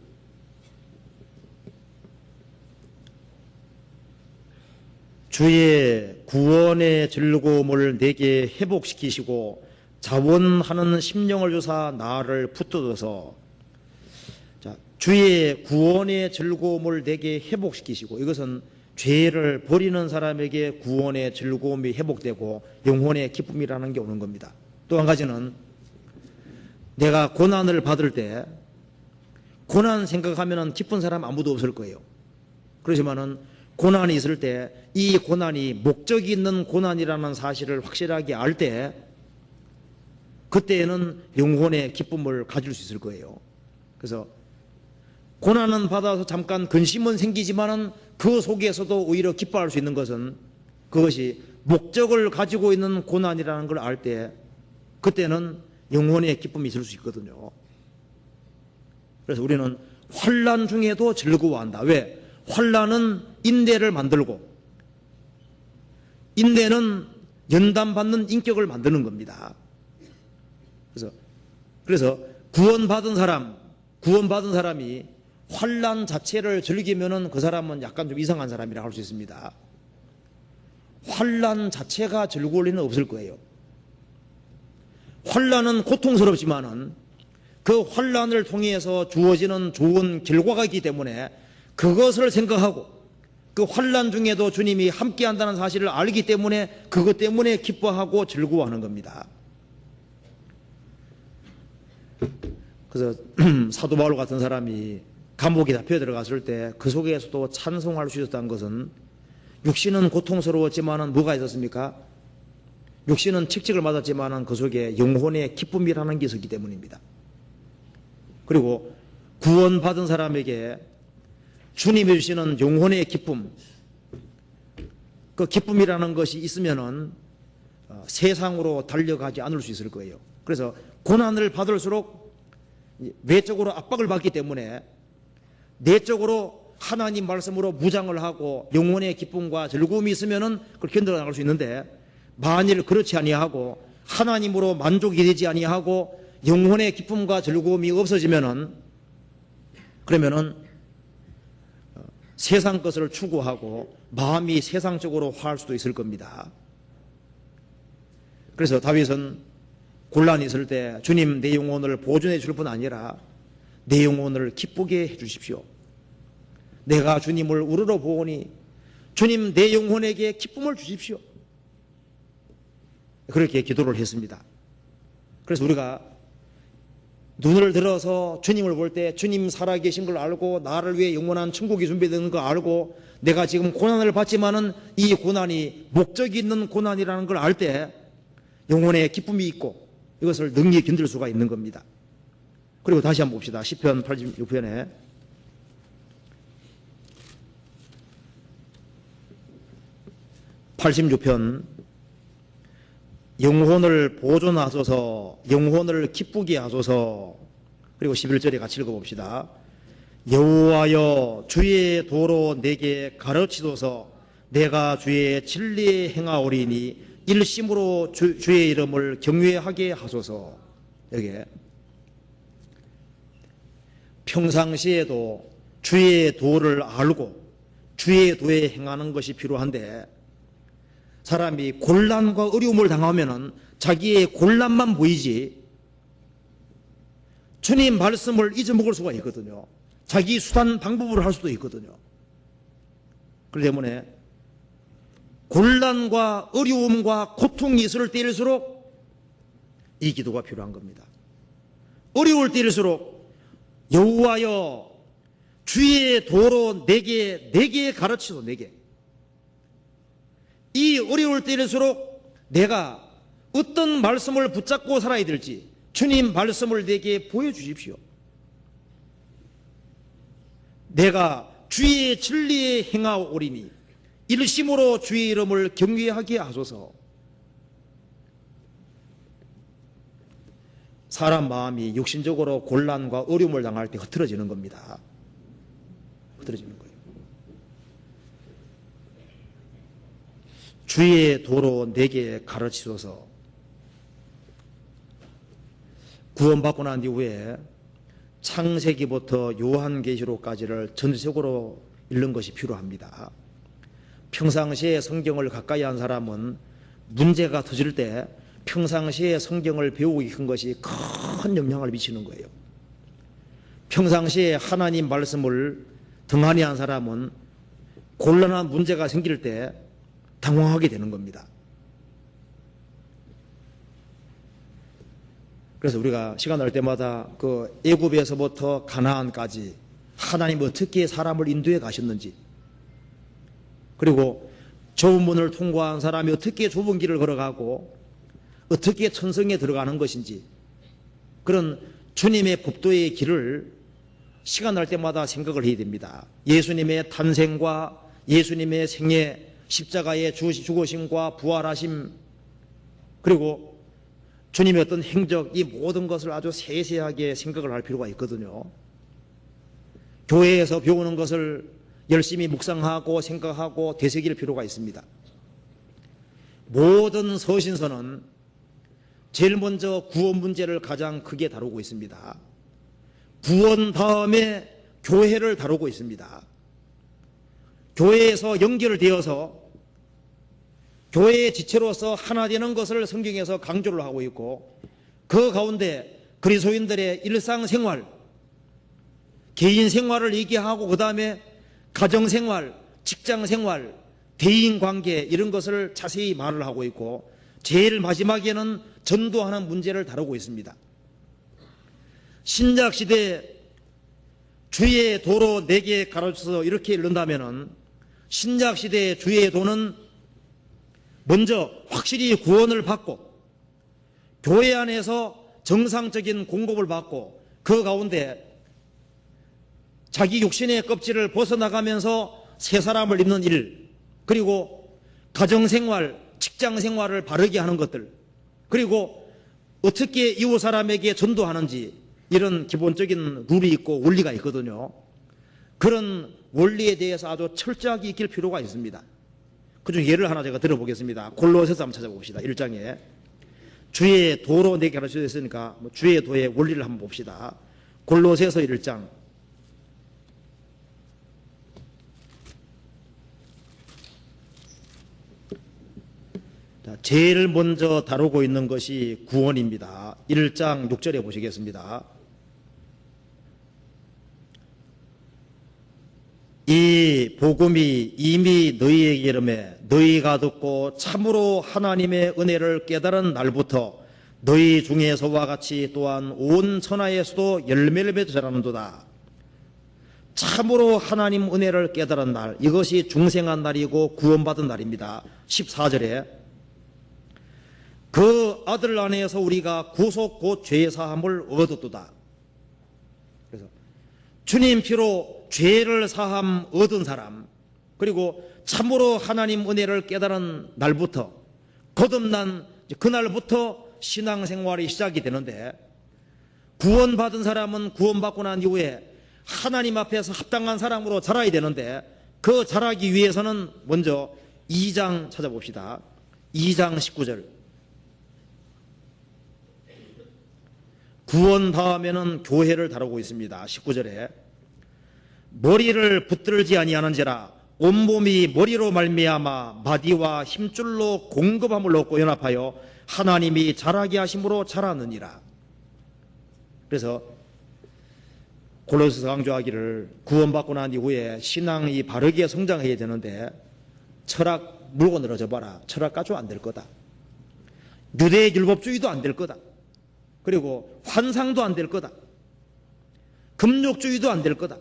주의 구원의 즐거움을 내게 회복시키시고 자원하는 심령을 주사 나를 붙들어서, 주의 구원의 즐거움을 내게 회복시키시고, 이것은 죄를 버리는 사람에게 구원의 즐거움이 회복되고 영혼의 기쁨이라는 게 오는 겁니다. 또 한 가지는, 내가 고난을 받을 때 고난 생각하면 기쁜 사람 아무도 없을 거예요. 그렇지만은 고난이 있을 때 이 고난이 목적이 있는 고난이라는 사실을 확실하게 알 때, 그때에는 영혼의 기쁨을 가질 수 있을 거예요. 그래서 고난은 받아서 잠깐 근심은 생기지만은 그 속에서도 오히려 기뻐할 수 있는 것은, 그것이 목적을 가지고 있는 고난이라는 걸 알 때, 그때는 영혼의 기쁨이 있을 수 있거든요. 그래서 우리는 환난 중에도 즐거워한다. 왜? 환난은 인내를 만들고, 인내는 연단받는 인격을 만드는 겁니다. 그래서 구원받은 사람이 환난 자체를 즐기면은 그 사람은 약간 좀 이상한 사람이라 할 수 있습니다. 환난 자체가 즐거울 리는 없을 거예요. 환난은 고통스럽지만은 그 환난을 통해서 주어지는 좋은 결과가 있기 때문에 그것을 생각하고, 그 환난 중에도 주님이 함께한다는 사실을 알기 때문에 그것 때문에 기뻐하고 즐거워하는 겁니다. 그래서 사도 바울 같은 사람이 감옥에 잡혀 들어갔을 때 그 속에서도 찬송할 수 있었다는 것은, 육신은 고통스러웠지만은 뭐가 있었습니까? 육신은 칙칙을 맞았지만은 그 속에 영혼의 기쁨이라는 게 있었기 때문입니다. 그리고 구원받은 사람에게 주님이 주시는 영혼의 기쁨, 그 기쁨이라는 것이 있으면은 세상으로 달려가지 않을 수 있을 거예요. 그래서 고난을 받을수록 외적으로 압박을 받기 때문에 내적으로 하나님 말씀으로 무장을 하고 영혼의 기쁨과 즐거움이 있으면은 그걸 견뎌 나갈 수 있는데, 만일 그렇지 아니하고 하나님으로 만족이 되지 아니하고 영혼의 기쁨과 즐거움이 없어지면은, 그러면은 세상 것을 추구하고 마음이 세상적으로 화할 수도 있을 겁니다. 그래서 다윗은 곤란이 있을 때, 주님 내 영혼을 보존해 줄 뿐 아니라 내 영혼을 기쁘게 해 주십시오. 내가 주님을 우러러 보오니 주님 내 영혼에게 기쁨을 주십시오. 그렇게 기도를 했습니다. 그래서 우리가 눈을 들어서 주님을 볼 때 주님 살아계신 걸 알고 나를 위해 영원한 천국이 준비되는 걸 알고 내가 지금 고난을 받지만은 이 고난이 목적이 있는 고난이라는 걸 알 때 영혼의 기쁨이 있고 이것을 능히 견딜 수가 있는 겁니다. 그리고 다시 한번 봅시다. 시편 86편에 86편 영혼을 보존하소서 영혼을 기쁘게 하소서. 그리고 11절에 같이 읽어봅시다. 여호와여 주의 도로 내게 가르치소서. 내가 주의 진리에 행하오리니 일심으로 주의 이름을 경외하게 하소서. 여기에 평상시에도 주의 도를 알고 주의 도에 행하는 것이 필요한데 사람이 곤란과 어려움을 당하면은 자기의 곤란만 보이지 주님 말씀을 잊어먹을 수가 있거든요. 자기 수단 방법으로 할 수도 있거든요. 그렇기 때문에 곤란과 어려움과 고통이 있을 때일수록 이 기도가 필요한 겁니다. 어려울 때일수록 여호와여 주의 도로 내게 가르치소. 내게 이 어려울 때일수록 내가 어떤 말씀을 붙잡고 살아야 될지 주님 말씀을 내게 보여주십시오. 내가 주의 진리에 행하오리니 일심으로 주의 이름을 경외하게 하소서. 사람 마음이 육신적으로 곤란과 어려움을 당할 때 흐트러지는 겁니다. 흐트러지는 거예요. 주의 도로 내게 가르치소서. 구원받고 난 이후에 창세기부터 요한계시록까지를 전체적으로 읽는 것이 필요합니다. 평상시에 성경을 가까이 한 사람은 문제가 터질 때 평상시에 성경을 배우기 큰 것이 큰 영향을 미치는 거예요. 평상시에 하나님 말씀을 등한히 한 사람은 곤란한 문제가 생길 때 당황하게 되는 겁니다. 그래서 우리가 시간 날 때마다 그 애굽에서부터 가나안까지 하나님 어떻게 사람을 인도해 가셨는지, 그리고 좁은 문을 통과한 사람이 어떻게 좁은 길을 걸어가고 어떻게 천성에 들어가는 것인지, 그런 주님의 법도의 길을 시간 날 때마다 생각을 해야 됩니다. 예수님의 탄생과 예수님의 생애, 십자가의 죽으심과 부활하심, 그리고 주님의 어떤 행적, 이 모든 것을 아주 세세하게 생각을 할 필요가 있거든요. 교회에서 배우는 것을 열심히 묵상하고 생각하고 되새길 필요가 있습니다. 모든 서신서는 제일 먼저 구원 문제를 가장 크게 다루고 있습니다. 구원 다음에 교회를 다루고 있습니다. 교회에서 연결되어서 교회의 지체로서 하나 되는 것을 성경에서 강조를 하고 있고, 그 가운데 그리스도인들의 일상생활, 개인생활을 얘기하고 그 다음에 가정생활, 직장생활, 대인관계 이런 것을 자세히 말을 하고 있고, 제일 마지막에는 전도하는 문제를 다루고 있습니다. 신약시대 주의 도로 내게 가르쳐서 이렇게 읽는다면 신약시대의 주의 도는 먼저 확실히 구원을 받고 교회 안에서 정상적인 공급을 받고 그 가운데 자기 육신의 껍질을 벗어나가면서 새 사람을 입는 일, 그리고 가정생활, 직장생활을 바르게 하는 것들, 그리고 어떻게 이웃 사람에게 전도하는지, 이런 기본적인 룰이 있고 원리가 있거든요. 그런 원리에 대해서 아주 철저하게 익힐 필요가 있습니다. 그중 예를 하나 제가 들어보겠습니다. 골로새서 한번 찾아봅시다. 1장에 주의 도로 내게 가르쳐 있으니까 주의 도의 원리를 한번 봅시다. 골로새서 1장 제일 먼저 다루고 있는 것이 구원입니다. 1장 6절에 보시겠습니다. 이 복음이 이미 너희에게 이르매 너희가 듣고 참으로 하나님의 은혜를 깨달은 날부터 너희 중에서와 같이 또한 온 천하에서도 열매를 맺어 자라는도다. 참으로 하나님 은혜를 깨달은 날, 이것이 중생한 날이고 구원받은 날입니다. 14절에 그 아들 안에서 우리가 구속 곧 죄사함을 얻었도다. 그래서 주님 피로 죄를 사함 얻은 사람, 그리고 참으로 하나님 은혜를 깨달은 날부터, 거듭난 그날부터 신앙생활이 시작이 되는데, 구원받은 사람은 구원받고 난 이후에 하나님 앞에서 합당한 사람으로 자라야 되는데, 그 자라기 위해서는 먼저 2장 찾아봅시다. 2장 19절. 구원 다음에는 교회를 다루고 있습니다. 19절에 머리를 붙들지 아니하는지라 온몸이 머리로 말미암아 마디와 힘줄로 공급함을 얻고 연합하여 하나님이 자라게 하심으로 자라느니라. 그래서 골로새서 강조하기를 구원받고 난 이후에 신앙이 바르게 성장해야 되는데, 철학 물고 늘어져 봐라. 철학 가지고 안 될 거다. 유대 율법주의도 안 될 거다. 그리고 환상도 안 될 거다. 금욕주의도 안 될 거다.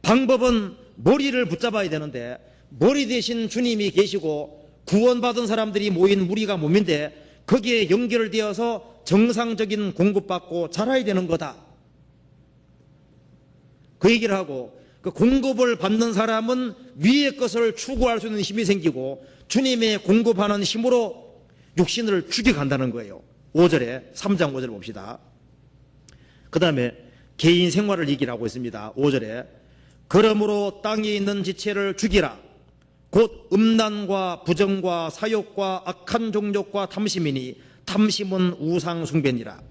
방법은 머리를 붙잡아야 되는데, 머리 대신 주님이 계시고 구원받은 사람들이 모인 무리가 몸인데, 거기에 연결되어서 정상적인 공급받고 자라야 되는 거다. 그 얘기를 하고, 그 공급을 받는 사람은 위의 것을 추구할 수 있는 힘이 생기고 주님의 공급하는 힘으로 육신을 죽여간다는 거예요. 5절에 3장 5절 봅시다. 그 다음에 개인 생활을 얘기를 하고 있습니다. 5절에 그러므로 땅에 있는 지체를 죽이라. 곧 음란과 부정과 사욕과 악한 종족과 탐심이니 탐심은 우상 숭배니라.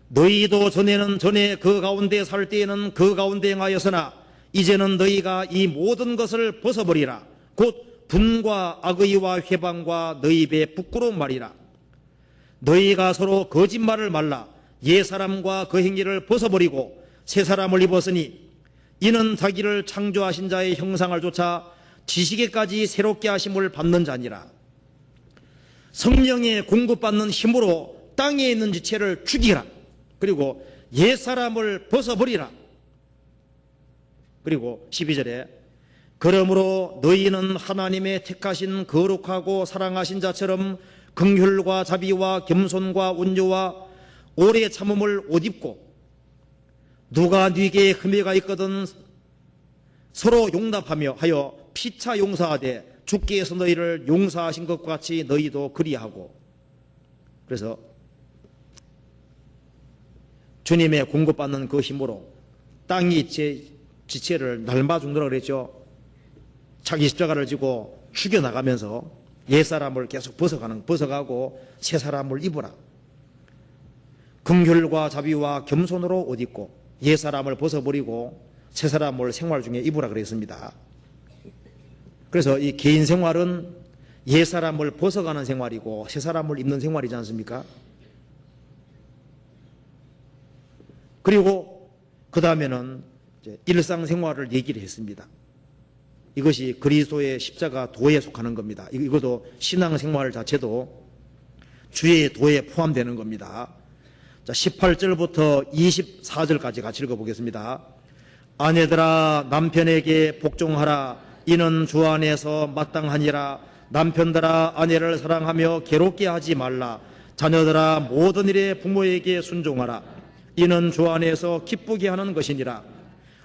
너희도 전에 그 가운데 살 때에는 그 가운데 행하였으나 이제는 너희가 이 모든 것을 벗어버리라. 곧 분과 악의와 회방과 너희 입에 부끄러운 말이라. 너희가 서로 거짓말을 말라. 옛사람과 그 행위를 벗어버리고 새 사람을 입었으니 이는 자기를 창조하신 자의 형상을 쫓아 지식에까지 새롭게 하심을 받는 자니라. 성령의 공급받는 힘으로 땅에 있는 지체를 죽이라. 그리고 옛사람을 벗어버리라. 그리고 12절에 그러므로 너희는 하나님의 택하신 거룩하고 사랑하신 자처럼 긍휼과 자비와 겸손과 온유와 오래 참음을 옷 입고 누가 네게 흠회가 있거든 서로 용납하며 하여 피차 용서하되 주께서 너희를 용서하신 것과 같이 너희도 그리하고. 그래서 주님의 공급받는 그 힘으로 땅이 지체를 날마 죽느라 그랬죠. 자기 십자가를 지고 죽여나가면서 옛사람을 계속 벗어가고 새 사람을 입으라. 긍휼과 자비와 겸손으로 옷 입고 옛사람을 벗어버리고 새 사람을 생활 중에 입으라 그랬습니다. 그래서 이 개인 생활은 옛사람을 벗어가는 생활이고 새 사람을 입는 생활이지 않습니까? 그리고 그 다음에는 일상생활을 얘기를 했습니다. 이것이 그리스도의 십자가 도에 속하는 겁니다. 이것도 신앙생활 자체도 주의 도에 포함되는 겁니다. 자, 18절부터 24절까지 같이 읽어보겠습니다. 아내들아 남편에게 복종하라. 이는 주 안에서 마땅하니라. 남편들아 아내를 사랑하며 괴롭게 하지 말라. 자녀들아 모든 일에 부모에게 순종하라. 이는 주 안에서 기쁘게 하는 것이니라.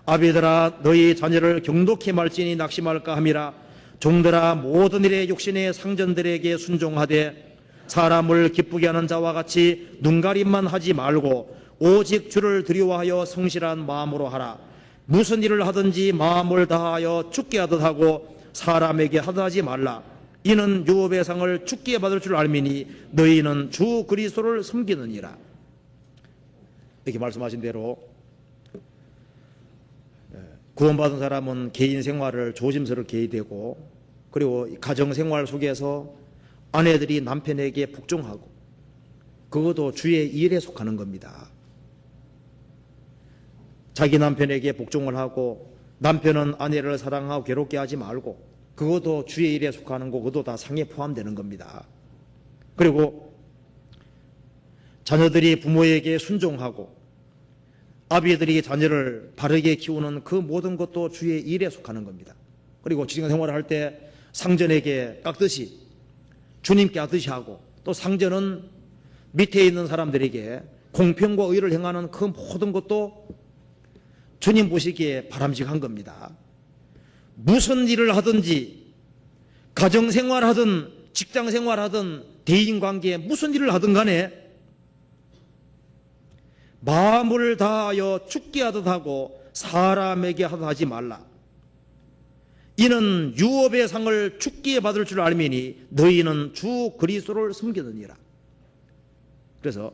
아비들아 너희 자녀를 경독히 말지니 낙심할까 함이라. 종들아 모든 일에 육신의 상전들에게 순종하되 사람을 기쁘게 하는 자와 같이 눈가림만 하지 말고 오직 주를 두려워하여 성실한 마음으로 하라. 무슨 일을 하든지 마음을 다하여 주께 하듯 하고 사람에게 하듯 하지 말라. 이는 유업의 상을 주께 받을 줄 알미니 너희는 주 그리스도를 섬기느니라. 이렇게 말씀하신 대로 구원받은 사람은 개인 생활을 조심스럽게 해야 되고, 그리고 가정 생활 속에서 아내들이 남편에게 복종하고, 그것도 주의 일에 속하는 겁니다. 자기 남편에게 복종을 하고 남편은 아내를 사랑하고 괴롭게 하지 말고, 그것도 주의 일에 속하는 거, 그것도 다 상에 포함되는 겁니다. 그리고 자녀들이 부모에게 순종하고 아비들이 자녀를 바르게 키우는 그 모든 것도 주의 일에 속하는 겁니다. 그리고 직장 생활을 할 때 상전에게 깎듯이 주님께 하듯이 하고, 또 상전은 밑에 있는 사람들에게 공평과 의를 행하는 그 모든 것도 주님 보시기에 바람직한 겁니다. 무슨 일을 하든지, 가정생활 하든 직장생활 하든 대인관계에 무슨 일을 하든 간에 마음을 다하여 죽게 하듯 하고 사람에게 하듯 하지 말라. 이는 유업의 상을 죽기에 받을 줄 알미니 너희는 주 그리스도를 섬기느니라. 그래서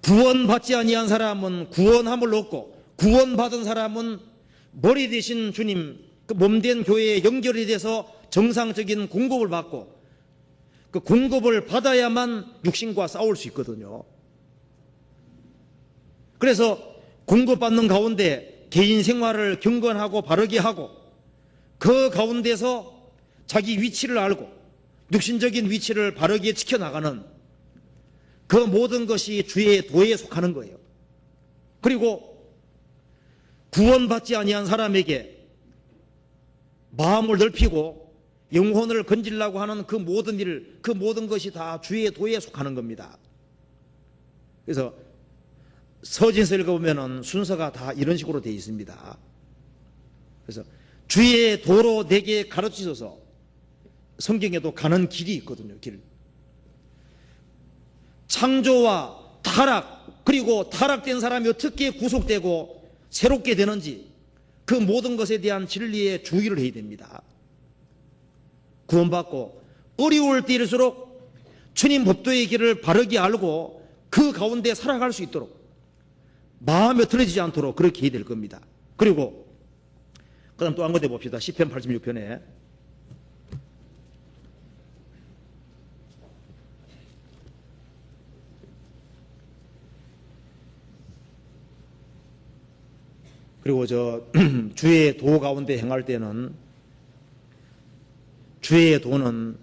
구원받지 아니한 사람은 구원함을 얻고, 구원받은 사람은 머리 대신 주님, 그 몸된 교회에 연결이 돼서 정상적인 공급을 받고, 그 공급을 받아야만 육신과 싸울 수 있거든요. 그래서 공급받는 가운데 개인 생활을 경건하고 바르게 하고, 그 가운데서 자기 위치를 알고 육신적인 위치를 바르게 지켜나가는 그 모든 것이 주의 도에 속하는 거예요. 그리고 구원받지 아니한 사람에게 마음을 넓히고 영혼을 건지려고 하는 그 모든 일, 그 모든 것이 다 주의 도에 속하는 겁니다. 그래서 서신서 읽어보면 순서가 다 이런 식으로 되어 있습니다. 그래서 주의 도로 내게 가르치소서. 성경에도 가는 길이 있거든요. 길. 창조와 타락, 그리고 타락된 사람이 어떻게 구속되고 새롭게 되는지, 그 모든 것에 대한 진리에 주의를 해야 됩니다. 구원받고 어려울 때일수록 주님 법도의 길을 바르게 알고 그 가운데 살아갈 수 있도록, 마음에 틀어지지 않도록 그렇게 해야 될 겁니다. 그리고 그 다음 또 한 군데 봅시다. 시편 86편에 그리고 주의 도 가운데 행할 때는, 주의 도는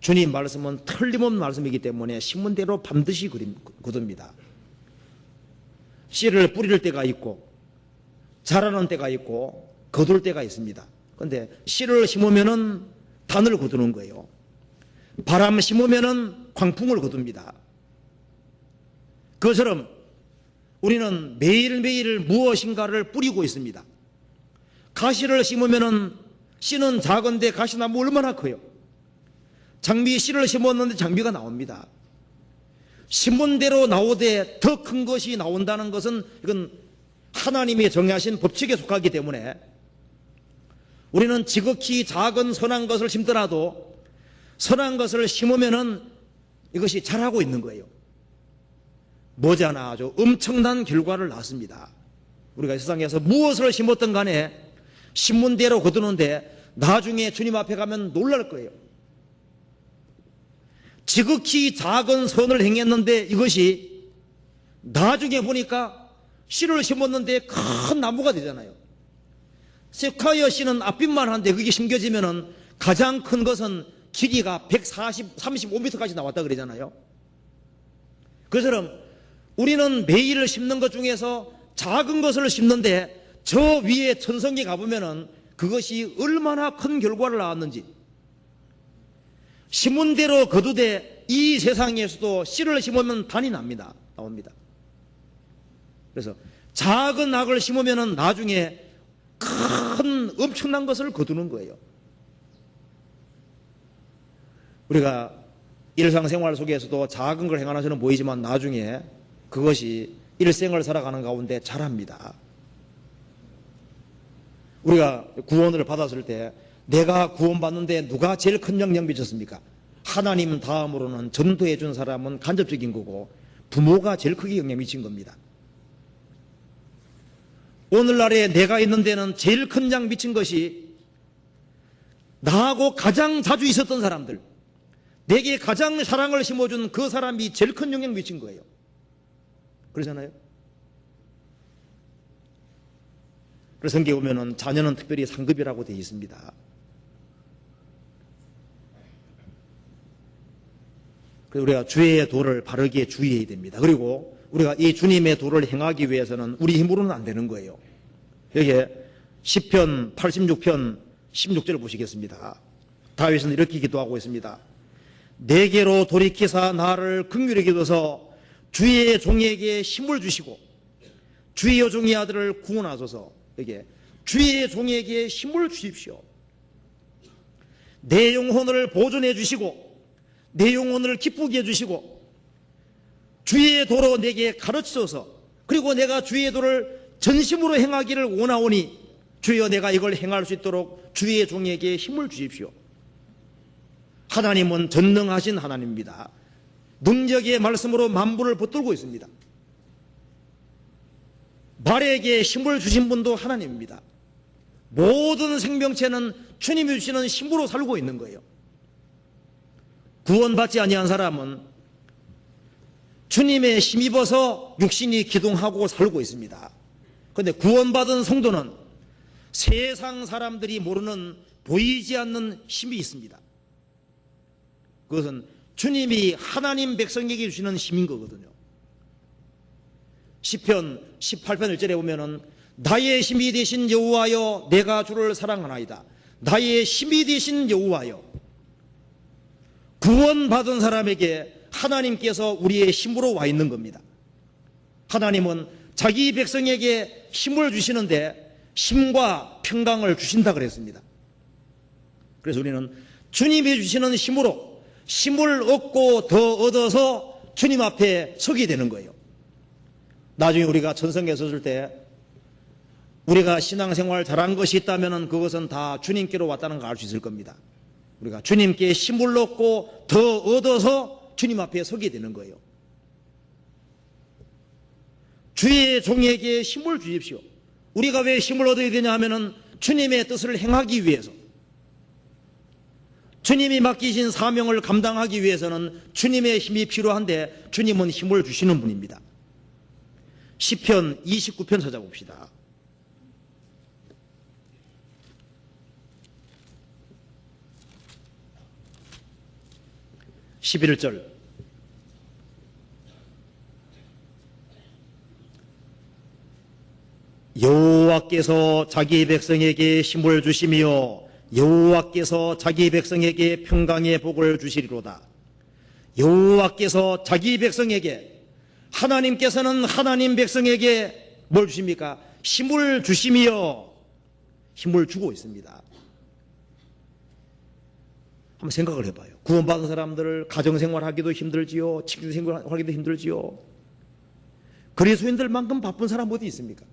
주님 말씀은 틀림없는 말씀이기 때문에 신문대로 반드시 굳습니다. 씨를 뿌릴 때가 있고 자라는 때가 있고 거둘 때가 있습니다. 그런데 씨를 심으면은 단을 거두는 거예요. 바람 심으면은 광풍을 거둡니다. 그것처럼 우리는 매일매일 무엇인가를 뿌리고 있습니다. 가시를 심으면은 씨는 작은데 가시나무 얼마나 커요. 장미 씨를 심었는데 장미가 나옵니다. 심은 대로 나오되 더 큰 것이 나온다는 것은 이건 하나님이 정하신 법칙에 속하기 때문에 우리는 지극히 작은 선한 것을 심더라도 선한 것을 심으면은 이것이 자라고 있는 거예요. 머지않아 아주 엄청난 결과를 낳습니다. 우리가 세상에서 무엇을 심었든 간에 심은 대로 거두는데 나중에 주님 앞에 가면 놀랄 거예요. 지극히 작은 선을 행했는데 이것이 나중에 보니까 씨를 심었는데 큰 나무가 되잖아요. 세콰이어 씨는 앞빛만 한데 그게 심겨지면은 가장 큰 것은 길이가 135m까지 나왔다 그러잖아요. 그처럼 우리는 매일 심는 것 중에서 작은 것을 심는데 저 위에 천성에 가보면은 그것이 얼마나 큰 결과를 낳았는지, 심은 대로 거두되 이 세상에서도 씨를 심으면 단이 나옵니다. 그래서 작은 악을 심으면은 나중에 큰 엄청난 것을 거두는 거예요. 우리가 일상생활 속에서도 작은 걸 행하는 저는 보이지만 나중에 그것이 일생을 살아가는 가운데 자랍니다. 우리가 구원을 받았을 때 내가 구원받는데 누가 제일 큰 영향 미쳤습니까? 하나님 다음으로는 전도해 준 사람은 간접적인 거고 부모가 제일 크게 영향 미친 겁니다. 오늘날에 내가 있는 데는 제일 큰 영향 미친 것이 나하고 가장 자주 있었던 사람들, 내게 가장 사랑을 심어준 그 사람이 제일 큰 영향 미친 거예요. 그러잖아요. 그래서 성경에 보면은 자녀는 특별히 상급이라고 되어 있습니다. 그래서 우리가 주의 도를 바르게 주의해야 됩니다. 그리고 우리가 이 주님의 도를 행하기 위해서는 우리 힘으로는 안 되는 거예요. 여기에 시편 86편 16절을 보시겠습니다. 다윗은 이렇게 기도하고 있습니다. 내게로 돌이키사 나를 긍휼히 여기소서. 주의 종에게 힘을 주시고 주의 종의 아들을 구원하소서. 여기에 주의 종에게 힘을 주십시오. 내 영혼을 보존해 주시고 내 영혼을 기쁘게 해주시고 주의 도로 내게 가르치소서. 그리고 내가 주의 도를 전심으로 행하기를 원하오니 주여 내가 이걸 행할 수 있도록 주의 종에게 힘을 주십시오. 하나님은 전능하신 하나님입니다. 능력의 말씀으로 만물을 붙들고 있습니다. 말에게 힘을 주신 분도 하나님입니다. 모든 생명체는 주님이 주시는 힘으로 살고 있는 거예요. 구원받지 아니한 사람은 주님의 힘입어서 육신이 기동하고 살고 있습니다. 그런데 구원받은 성도는 세상 사람들이 모르는 보이지 않는 힘이 있습니다. 그것은 주님이 하나님 백성에게 주시는 힘인 거거든요. 시편 18편 1절에 보면은 나의 힘이 되신 여호와여 내가 주를 사랑하나이다. 나의 힘이 되신 여호와여. 구원받은 사람에게 하나님께서 우리의 힘으로 와 있는 겁니다. 하나님은 자기 백성에게 힘을 주시는데 힘과 평강을 주신다 그랬습니다. 그래서 우리는 주님이 주시는 힘으로 힘을 얻고 더 얻어서 주님 앞에 서게 되는 거예요. 나중에 우리가 천성에 섰을 때 우리가 신앙생활 잘한 것이 있다면 그것은 다 주님께로 왔다는 걸 알 수 있을 겁니다. 우리가 주님께 힘을 얻고 더 얻어서 주님 앞에 서게 되는 거예요. 주의 종에게 힘을 주십시오. 우리가 왜 힘을 얻어야 되냐 하면은 주님의 뜻을 행하기 위해서, 주님이 맡기신 사명을 감당하기 위해서는 주님의 힘이 필요한데 주님은 힘을 주시는 분입니다. 시편 29편 찾아봅시다. 11절 여호와께서 자기 백성에게 힘을 주시며 여호와께서 자기 백성에게 평강의 복을 주시리로다. 여호와께서 자기 백성에게, 하나님께서는 하나님 백성에게 뭘 주십니까? 힘을 주시며 힘을 주고 있습니다. 한번 생각을 해봐요. 구원받은 사람들 가정생활 하기도 힘들지요. 직장생활 하기도 힘들지요. 그리스도인들만큼 바쁜 사람 어디 있습니까?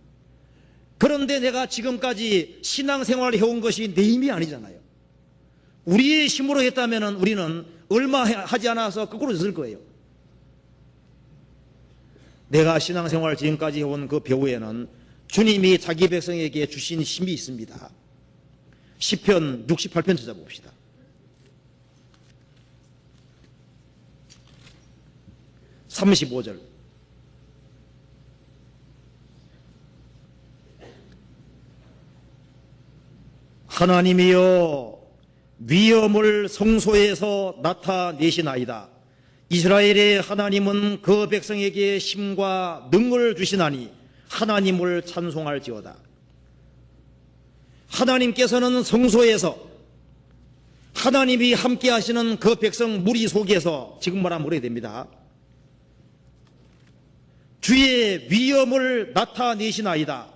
그런데 내가 지금까지 신앙생활을 해온 것이 내 힘이 아니잖아요. 우리의 힘으로 했다면 우리는 얼마 하지 않아서 거꾸로 졌을 거예요. 내가 신앙생활 지금까지 해온 그 배후에는 주님이 자기 백성에게 주신 힘이 있습니다. 시편 68편 찾아봅시다. 35절 하나님이여 위엄을 성소에서 나타내시나이다. 이스라엘의 하나님은 그 백성에게 힘과 능을 주시나니 하나님을 찬송할지어다. 하나님께서는 성소에서 하나님이 함께 하시는 그 백성 무리 속에서, 지금 말하면 뭐래야 됩니다, 주의 위엄을 나타내시나이다.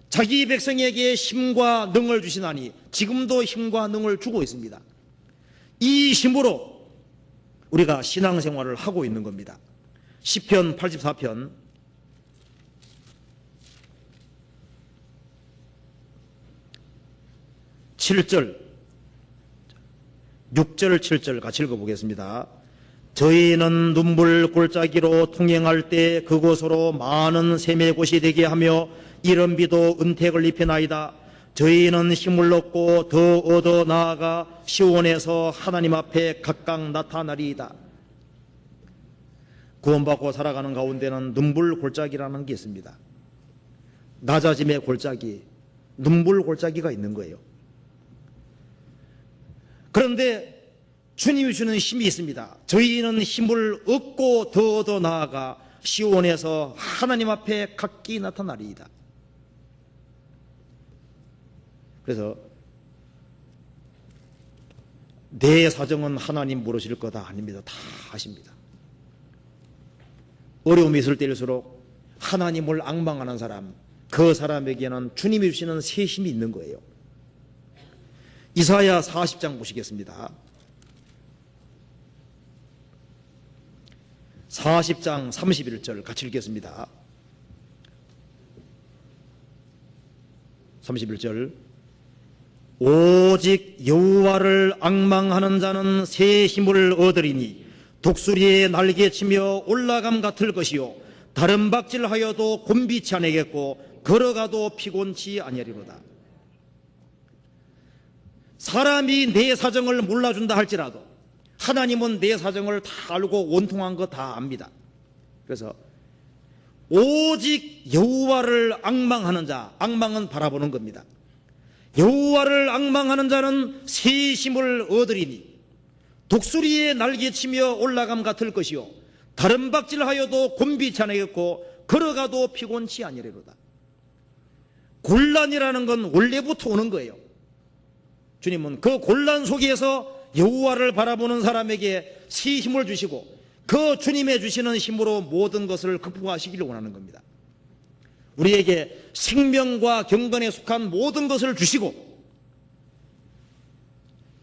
자기 백성에게 힘과 능을 주시나니 지금도 힘과 능을 주고 있습니다. 이 힘으로 우리가 신앙생활을 하고 있는 겁니다. 시편 84편 7절 6절 7절 같이 읽어보겠습니다. 저희는 눈물 골짜기로 통행할 때 그곳으로 많은 샘의 곳이 되게 하며 이른 비도 은택을 입히나이다. 저희는 힘을 얻고 더 얻어 나아가 시온에서 하나님 앞에 각각 나타나리이다. 구원받고 살아가는 가운데는 눈물 골짜기라는 게 있습니다. 낮아짐의 골짜기, 눈물 골짜기가 있는 거예요. 그런데 주님이 주는 힘이 있습니다. 저희는 힘을 얻고 더 나아가 시온에서 하나님 앞에 각기 나타나리이다. 그래서 내 사정은 하나님 물으실 거다 아닙니다. 다 아십니다. 어려움이 있을 때일수록 하나님을 앙망하는 사람, 그 사람에게는 주님이 주시는 새 힘이 있는 거예요. 이사야 40장 보시겠습니다. 40장 31절 같이 읽겠습니다. 31절 오직 여호와를 앙망하는 자는 새 힘을 얻으리니 독수리의 날개치며 올라감 같을 것이요 다른 박질하여도 곤비치 아니겠고 걸어가도 피곤치 아니하리로다. 사람이 내 사정을 몰라준다 할지라도 하나님은 내 사정을 다 알고 원통한 거 다 압니다. 그래서 오직 여호와를 앙망하는 자, 앙망은 바라보는 겁니다. 여호와를 앙망하는 자는 새 힘을 얻으리니 독수리의 날개치며 올라감 같을 것이요 다른 박질하여도 곤비치 아니겠고 걸어가도 피곤치 아니하리로다. 곤란이라는 건 원래부터 오는 거예요. 주님은 그 곤란 속에서 여호와를 바라보는 사람에게 새 힘을 주시고 그 주님의 주시는 힘으로 모든 것을 극복하시기를 원하는 겁니다. 우리에게 생명과 경건에 속한 모든 것을 주시고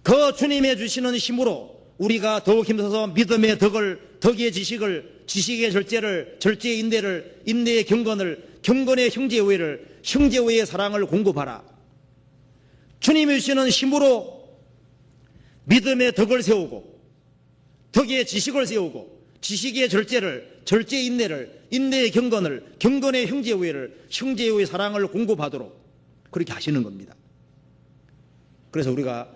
그 주님의 주시는 힘으로 우리가 더욱 힘써서 믿음의 덕을, 덕의 지식을, 지식의 절제를, 절제의 인내를, 인내의 경건을, 경건의 형제우애를, 형제우애의 사랑을 공급하라. 주님이 주시는 힘으로 믿음의 덕을 세우고 덕의 지식을 세우고 지식의 절제를, 절제의 인내를, 인내의 경건을, 경건의 형제우애를, 형제우애의 사랑을 공급하도록 그렇게 하시는 겁니다. 그래서 우리가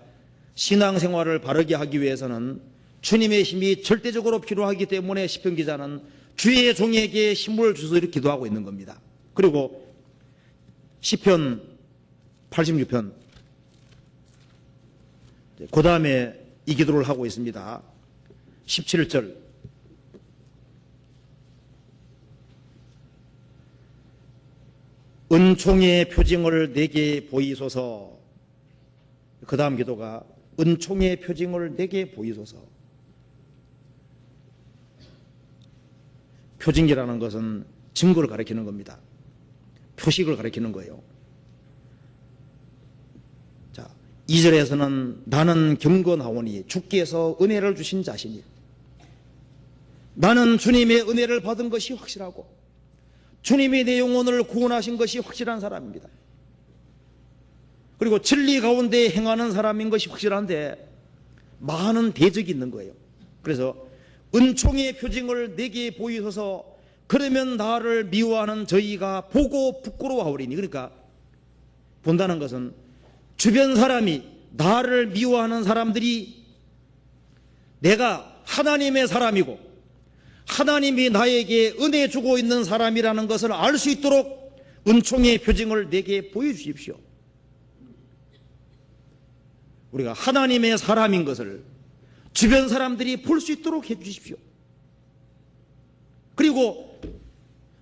신앙생활을 바르게 하기 위해서는 주님의 힘이 절대적으로 필요하기 때문에 시편 기자는 주의 종에게 힘을 주소서 이렇게 기도하고 있는 겁니다. 그리고 시편 86편 그 다음에 이 기도를 하고 있습니다. 17절 은총의 표징을 내게 보이소서. 그 다음 기도가 은총의 표징을 내게 보이소서. 표징이라는 것은 증거를 가리키는 겁니다. 표식을 가리키는 거예요. 자, 2절에서는 나는 경건하오니 주께서 은혜를 주신 자시니 나는 주님의 은혜를 받은 것이 확실하고 주님이 내 영혼을 구원하신 것이 확실한 사람입니다. 그리고 진리 가운데 행하는 사람인 것이 확실한데 많은 대적이 있는 거예요. 그래서 은총의 표징을 내게 보이소서. 그러면 나를 미워하는 저희가 보고 부끄러워하오리니. 그러니까 본다는 것은 주변 사람이 나를 미워하는 사람들이 내가 하나님의 사람이고 하나님이 나에게 은혜 주고 있는 사람이라는 것을 알 수 있도록 은총의 표징을 내게 보여주십시오. 우리가 하나님의 사람인 것을 주변 사람들이 볼 수 있도록 해주십시오. 그리고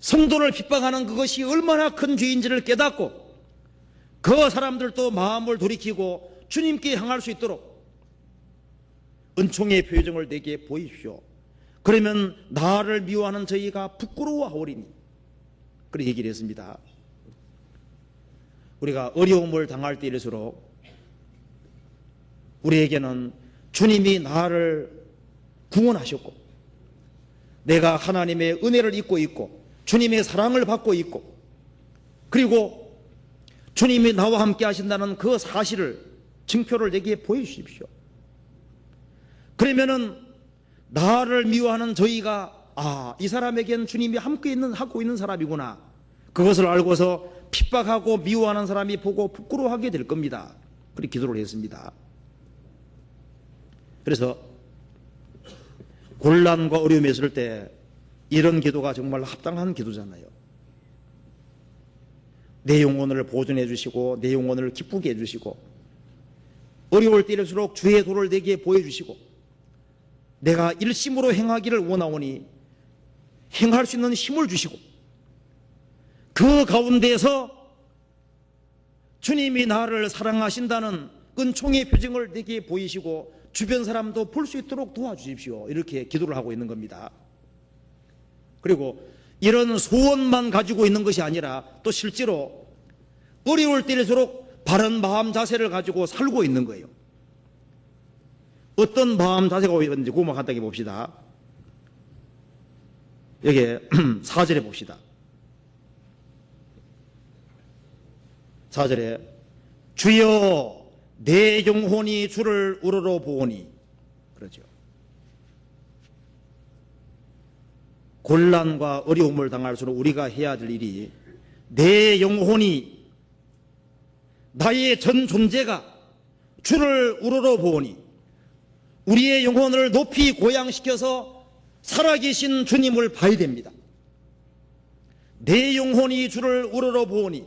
성도를 핍박하는 그것이 얼마나 큰 죄인지를 깨닫고 그 사람들도 마음을 돌이키고 주님께 향할 수 있도록 은총의 표징을 내게 보이십시오. 그러면 나를 미워하는 저희가 부끄러워하오리니. 그렇게 얘기를 했습니다. 우리가 어려움을 당할 때일수록 우리에게는 주님이 나를 구원하셨고 내가 하나님의 은혜를 입고 있고 주님의 사랑을 받고 있고 그리고 주님이 나와 함께 하신다는 그 사실을 증표를 내게 보여주십시오. 그러면은 나를 미워하는 저희가 이 사람에겐 주님이 함께 하고 있는 사람이구나. 그것을 알고서 핍박하고 미워하는 사람이 보고 부끄러워하게 될 겁니다. 그렇게 기도를 했습니다. 그래서 곤란과 어려움이 있을 때 이런 기도가 정말 합당한 기도잖아요. 내 영혼을 보존해 주시고 내 영혼을 기쁘게 해 주시고 어려울 때일수록 주의 도를 내게 보여주시고 내가 일심으로 행하기를 원하오니 행할 수 있는 힘을 주시고 그 가운데서 주님이 나를 사랑하신다는 은총의 표징을 내게 보이시고 주변 사람도 볼 수 있도록 도와주십시오. 이렇게 기도를 하고 있는 겁니다. 그리고 이런 소원만 가지고 있는 것이 아니라 또 실제로 어려울 때일수록 바른 마음 자세를 가지고 살고 있는 거예요. 어떤 마음 자세가 있는지 그것만 간단히 봅시다. 여기 4절에 봅시다. 4절에 주여 내 영혼이 주를 우러러 보오니, 그러죠. 곤란과 어려움을 당할수록 우리가 해야 될 일이 내 영혼이 나의 전 존재가 주를 우러러 보오니 우리의 영혼을 높이 고양시켜서 살아계신 주님을 봐야 됩니다. 내 영혼이 주를 우러러 보오니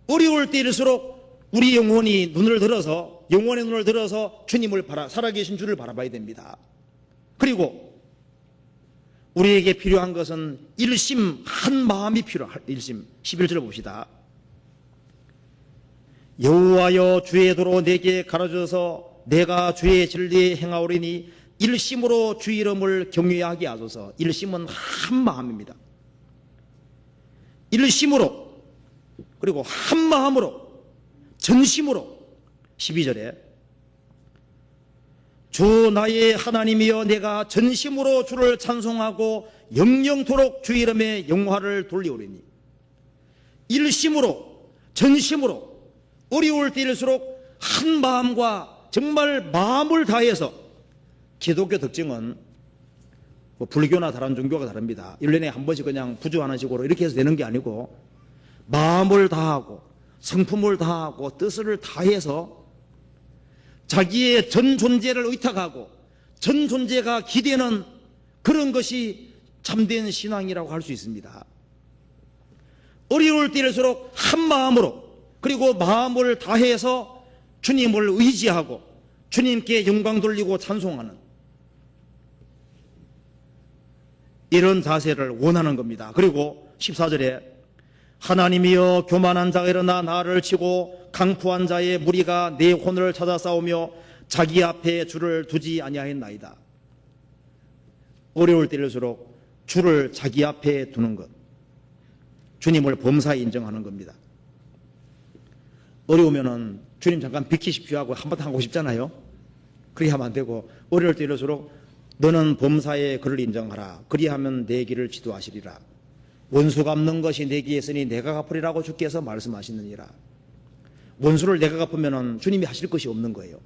어려울 때일수록 우리 영혼이 눈을 들어서 영혼의 눈을 들어서 주님을 살아계신 주를 바라봐야 됩니다. 그리고 우리에게 필요한 것은 일심 한 마음이 필요한 일심. 11절 봅시다. 여호와여 주의 도로 내게 가르쳐서 내가 주의 진리에 행하오리니 일심으로 주 이름을 경외하게 하소서. 일심은 한 마음입니다. 일심으로 그리고 한 마음으로 전심으로 12절에 주 나의 하나님이여 내가 전심으로 주를 찬송하고 영영토록 주 이름의 영화를 돌리오리니 일심으로 전심으로 어려울 때일수록 한 마음과 정말 마음을 다해서 기독교 특징은 불교나 다른 종교가 다릅니다. 1년에 한 번씩 그냥 부주하는 식으로 이렇게 해서 되는 게 아니고 마음을 다하고 성품을 다하고 뜻을 다해서 자기의 전 존재를 의탁하고 전 존재가 기대는 그런 것이 참된 신앙이라고 할 수 있습니다. 어려울 때일수록 한 마음으로 그리고 마음을 다해서 주님을 의지하고 주님께 영광 돌리고 찬송하는 이런 자세를 원하는 겁니다. 그리고 14절에 하나님이여 교만한 자가 일어나 나를 치고 강포한 자의 무리가 내 혼을 찾아 싸우며 자기 앞에 주를 두지 아니하였나이다. 어려울 때일수록 주를 자기 앞에 두는 것, 주님을 범사에 인정하는 겁니다. 어려우면은 주님 잠깐 비키십시오 하고 한바탕 하고 싶잖아요. 그렇게 하면 안 되고 어려울 때일수록 너는 범사에 그를 인정하라. 그리하면 내 길을 지도하시리라. 원수 갚는 것이 내게 있으니 내가 갚으리라고 주께서 말씀하시느니라. 원수를 내가 갚으면 주님이 하실 것이 없는 거예요.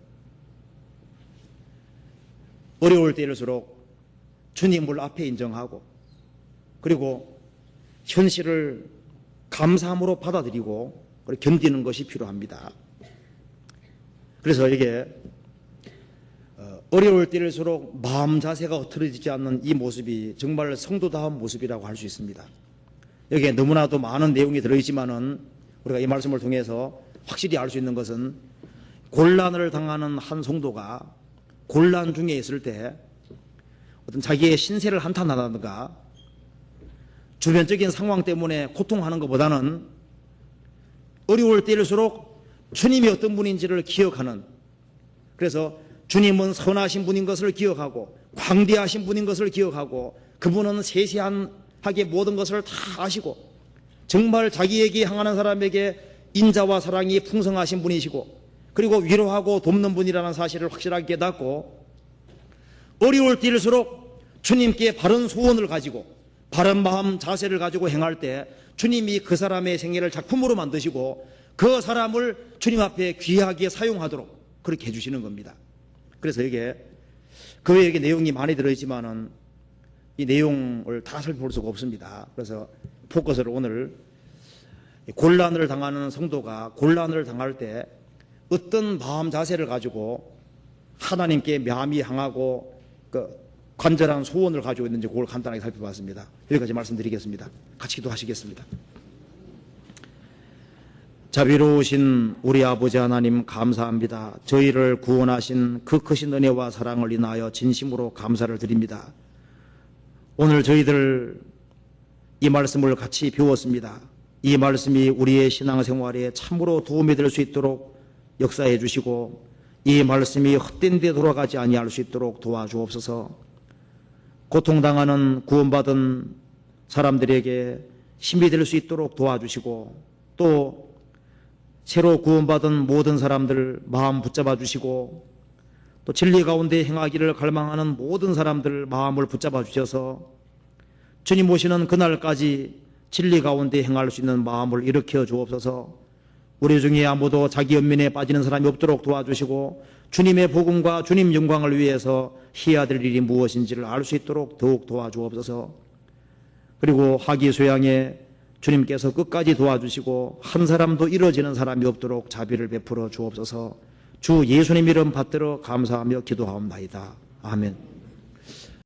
어려울 때일수록 주님을 앞에 인정하고 그리고 현실을 감사함으로 받아들이고 견디는 것이 필요합니다. 그래서 이게 어려울 때일수록 마음 자세가 흐트러지지 않는 이 모습이 정말 성도다운 모습이라고 할 수 있습니다. 여기에 너무나도 많은 내용이 들어있지만은 우리가 이 말씀을 통해서 확실히 알 수 있는 것은 곤란을 당하는 한 성도가 곤란 중에 있을 때 어떤 자기의 신세를 한탄하다든가 주변적인 상황 때문에 고통하는 것보다는 어려울 때일수록 주님이 어떤 분인지를 기억하는, 그래서 주님은 선하신 분인 것을 기억하고 광대하신 분인 것을 기억하고 그분은 세세하게 모든 것을 다 아시고 정말 자기에게 향하는 사람에게 인자와 사랑이 풍성하신 분이시고 그리고 위로하고 돕는 분이라는 사실을 확실하게 깨닫고 어려울 때일수록 주님께 바른 소원을 가지고 바른 마음 자세를 가지고 행할 때 주님이 그 사람의 생애를 작품으로 만드시고 그 사람을 주님 앞에 귀하게 사용하도록 그렇게 해주시는 겁니다. 그래서 이게 그 외에 내용이 많이 들어있지만은 이 내용을 다 살펴볼 수가 없습니다. 그래서 포커스를 오늘 곤란을 당하는 성도가 곤란을 당할 때 어떤 마음 자세를 가지고 하나님께 마음이 향하고 그 간절한 소원을 가지고 있는지 그걸 간단하게 살펴봤습니다. 여기까지 말씀드리겠습니다. 같이 기도하시겠습니다. 자비로우신 우리 아버지 하나님 감사합니다. 저희를 구원하신 그 크신 은혜와 사랑을 인하여 진심으로 감사를 드립니다. 오늘 저희들 이 말씀을 같이 배웠습니다. 이 말씀이 우리의 신앙생활에 참으로 도움이 될 수 있도록 역사해 주시고 이 말씀이 헛된 데 돌아가지 아니할 수 있도록 도와주옵소서. 고통당하는 구원받은 사람들에게 힘이 될 수 있도록 도와주시고 또 새로 구원받은 모든 사람들 마음 붙잡아 주시고 또 진리 가운데 행하기를 갈망하는 모든 사람들 마음을 붙잡아 주셔서 주님 오시는 그날까지 진리 가운데 행할 수 있는 마음을 일으켜 주옵소서. 우리 중에 아무도 자기 연민에 빠지는 사람이 없도록 도와주시고 주님의 복음과 주님 영광을 위해서 해야 될 일이 무엇인지를 알 수 있도록 더욱 도와주옵소서. 그리고 하기소양에 주님께서 끝까지 도와주시고 한 사람도 이뤄지는 사람이 없도록 자비를 베풀어 주옵소서. 주 예수님 이름 받들어 감사하며 기도하옵나이다. 아멘.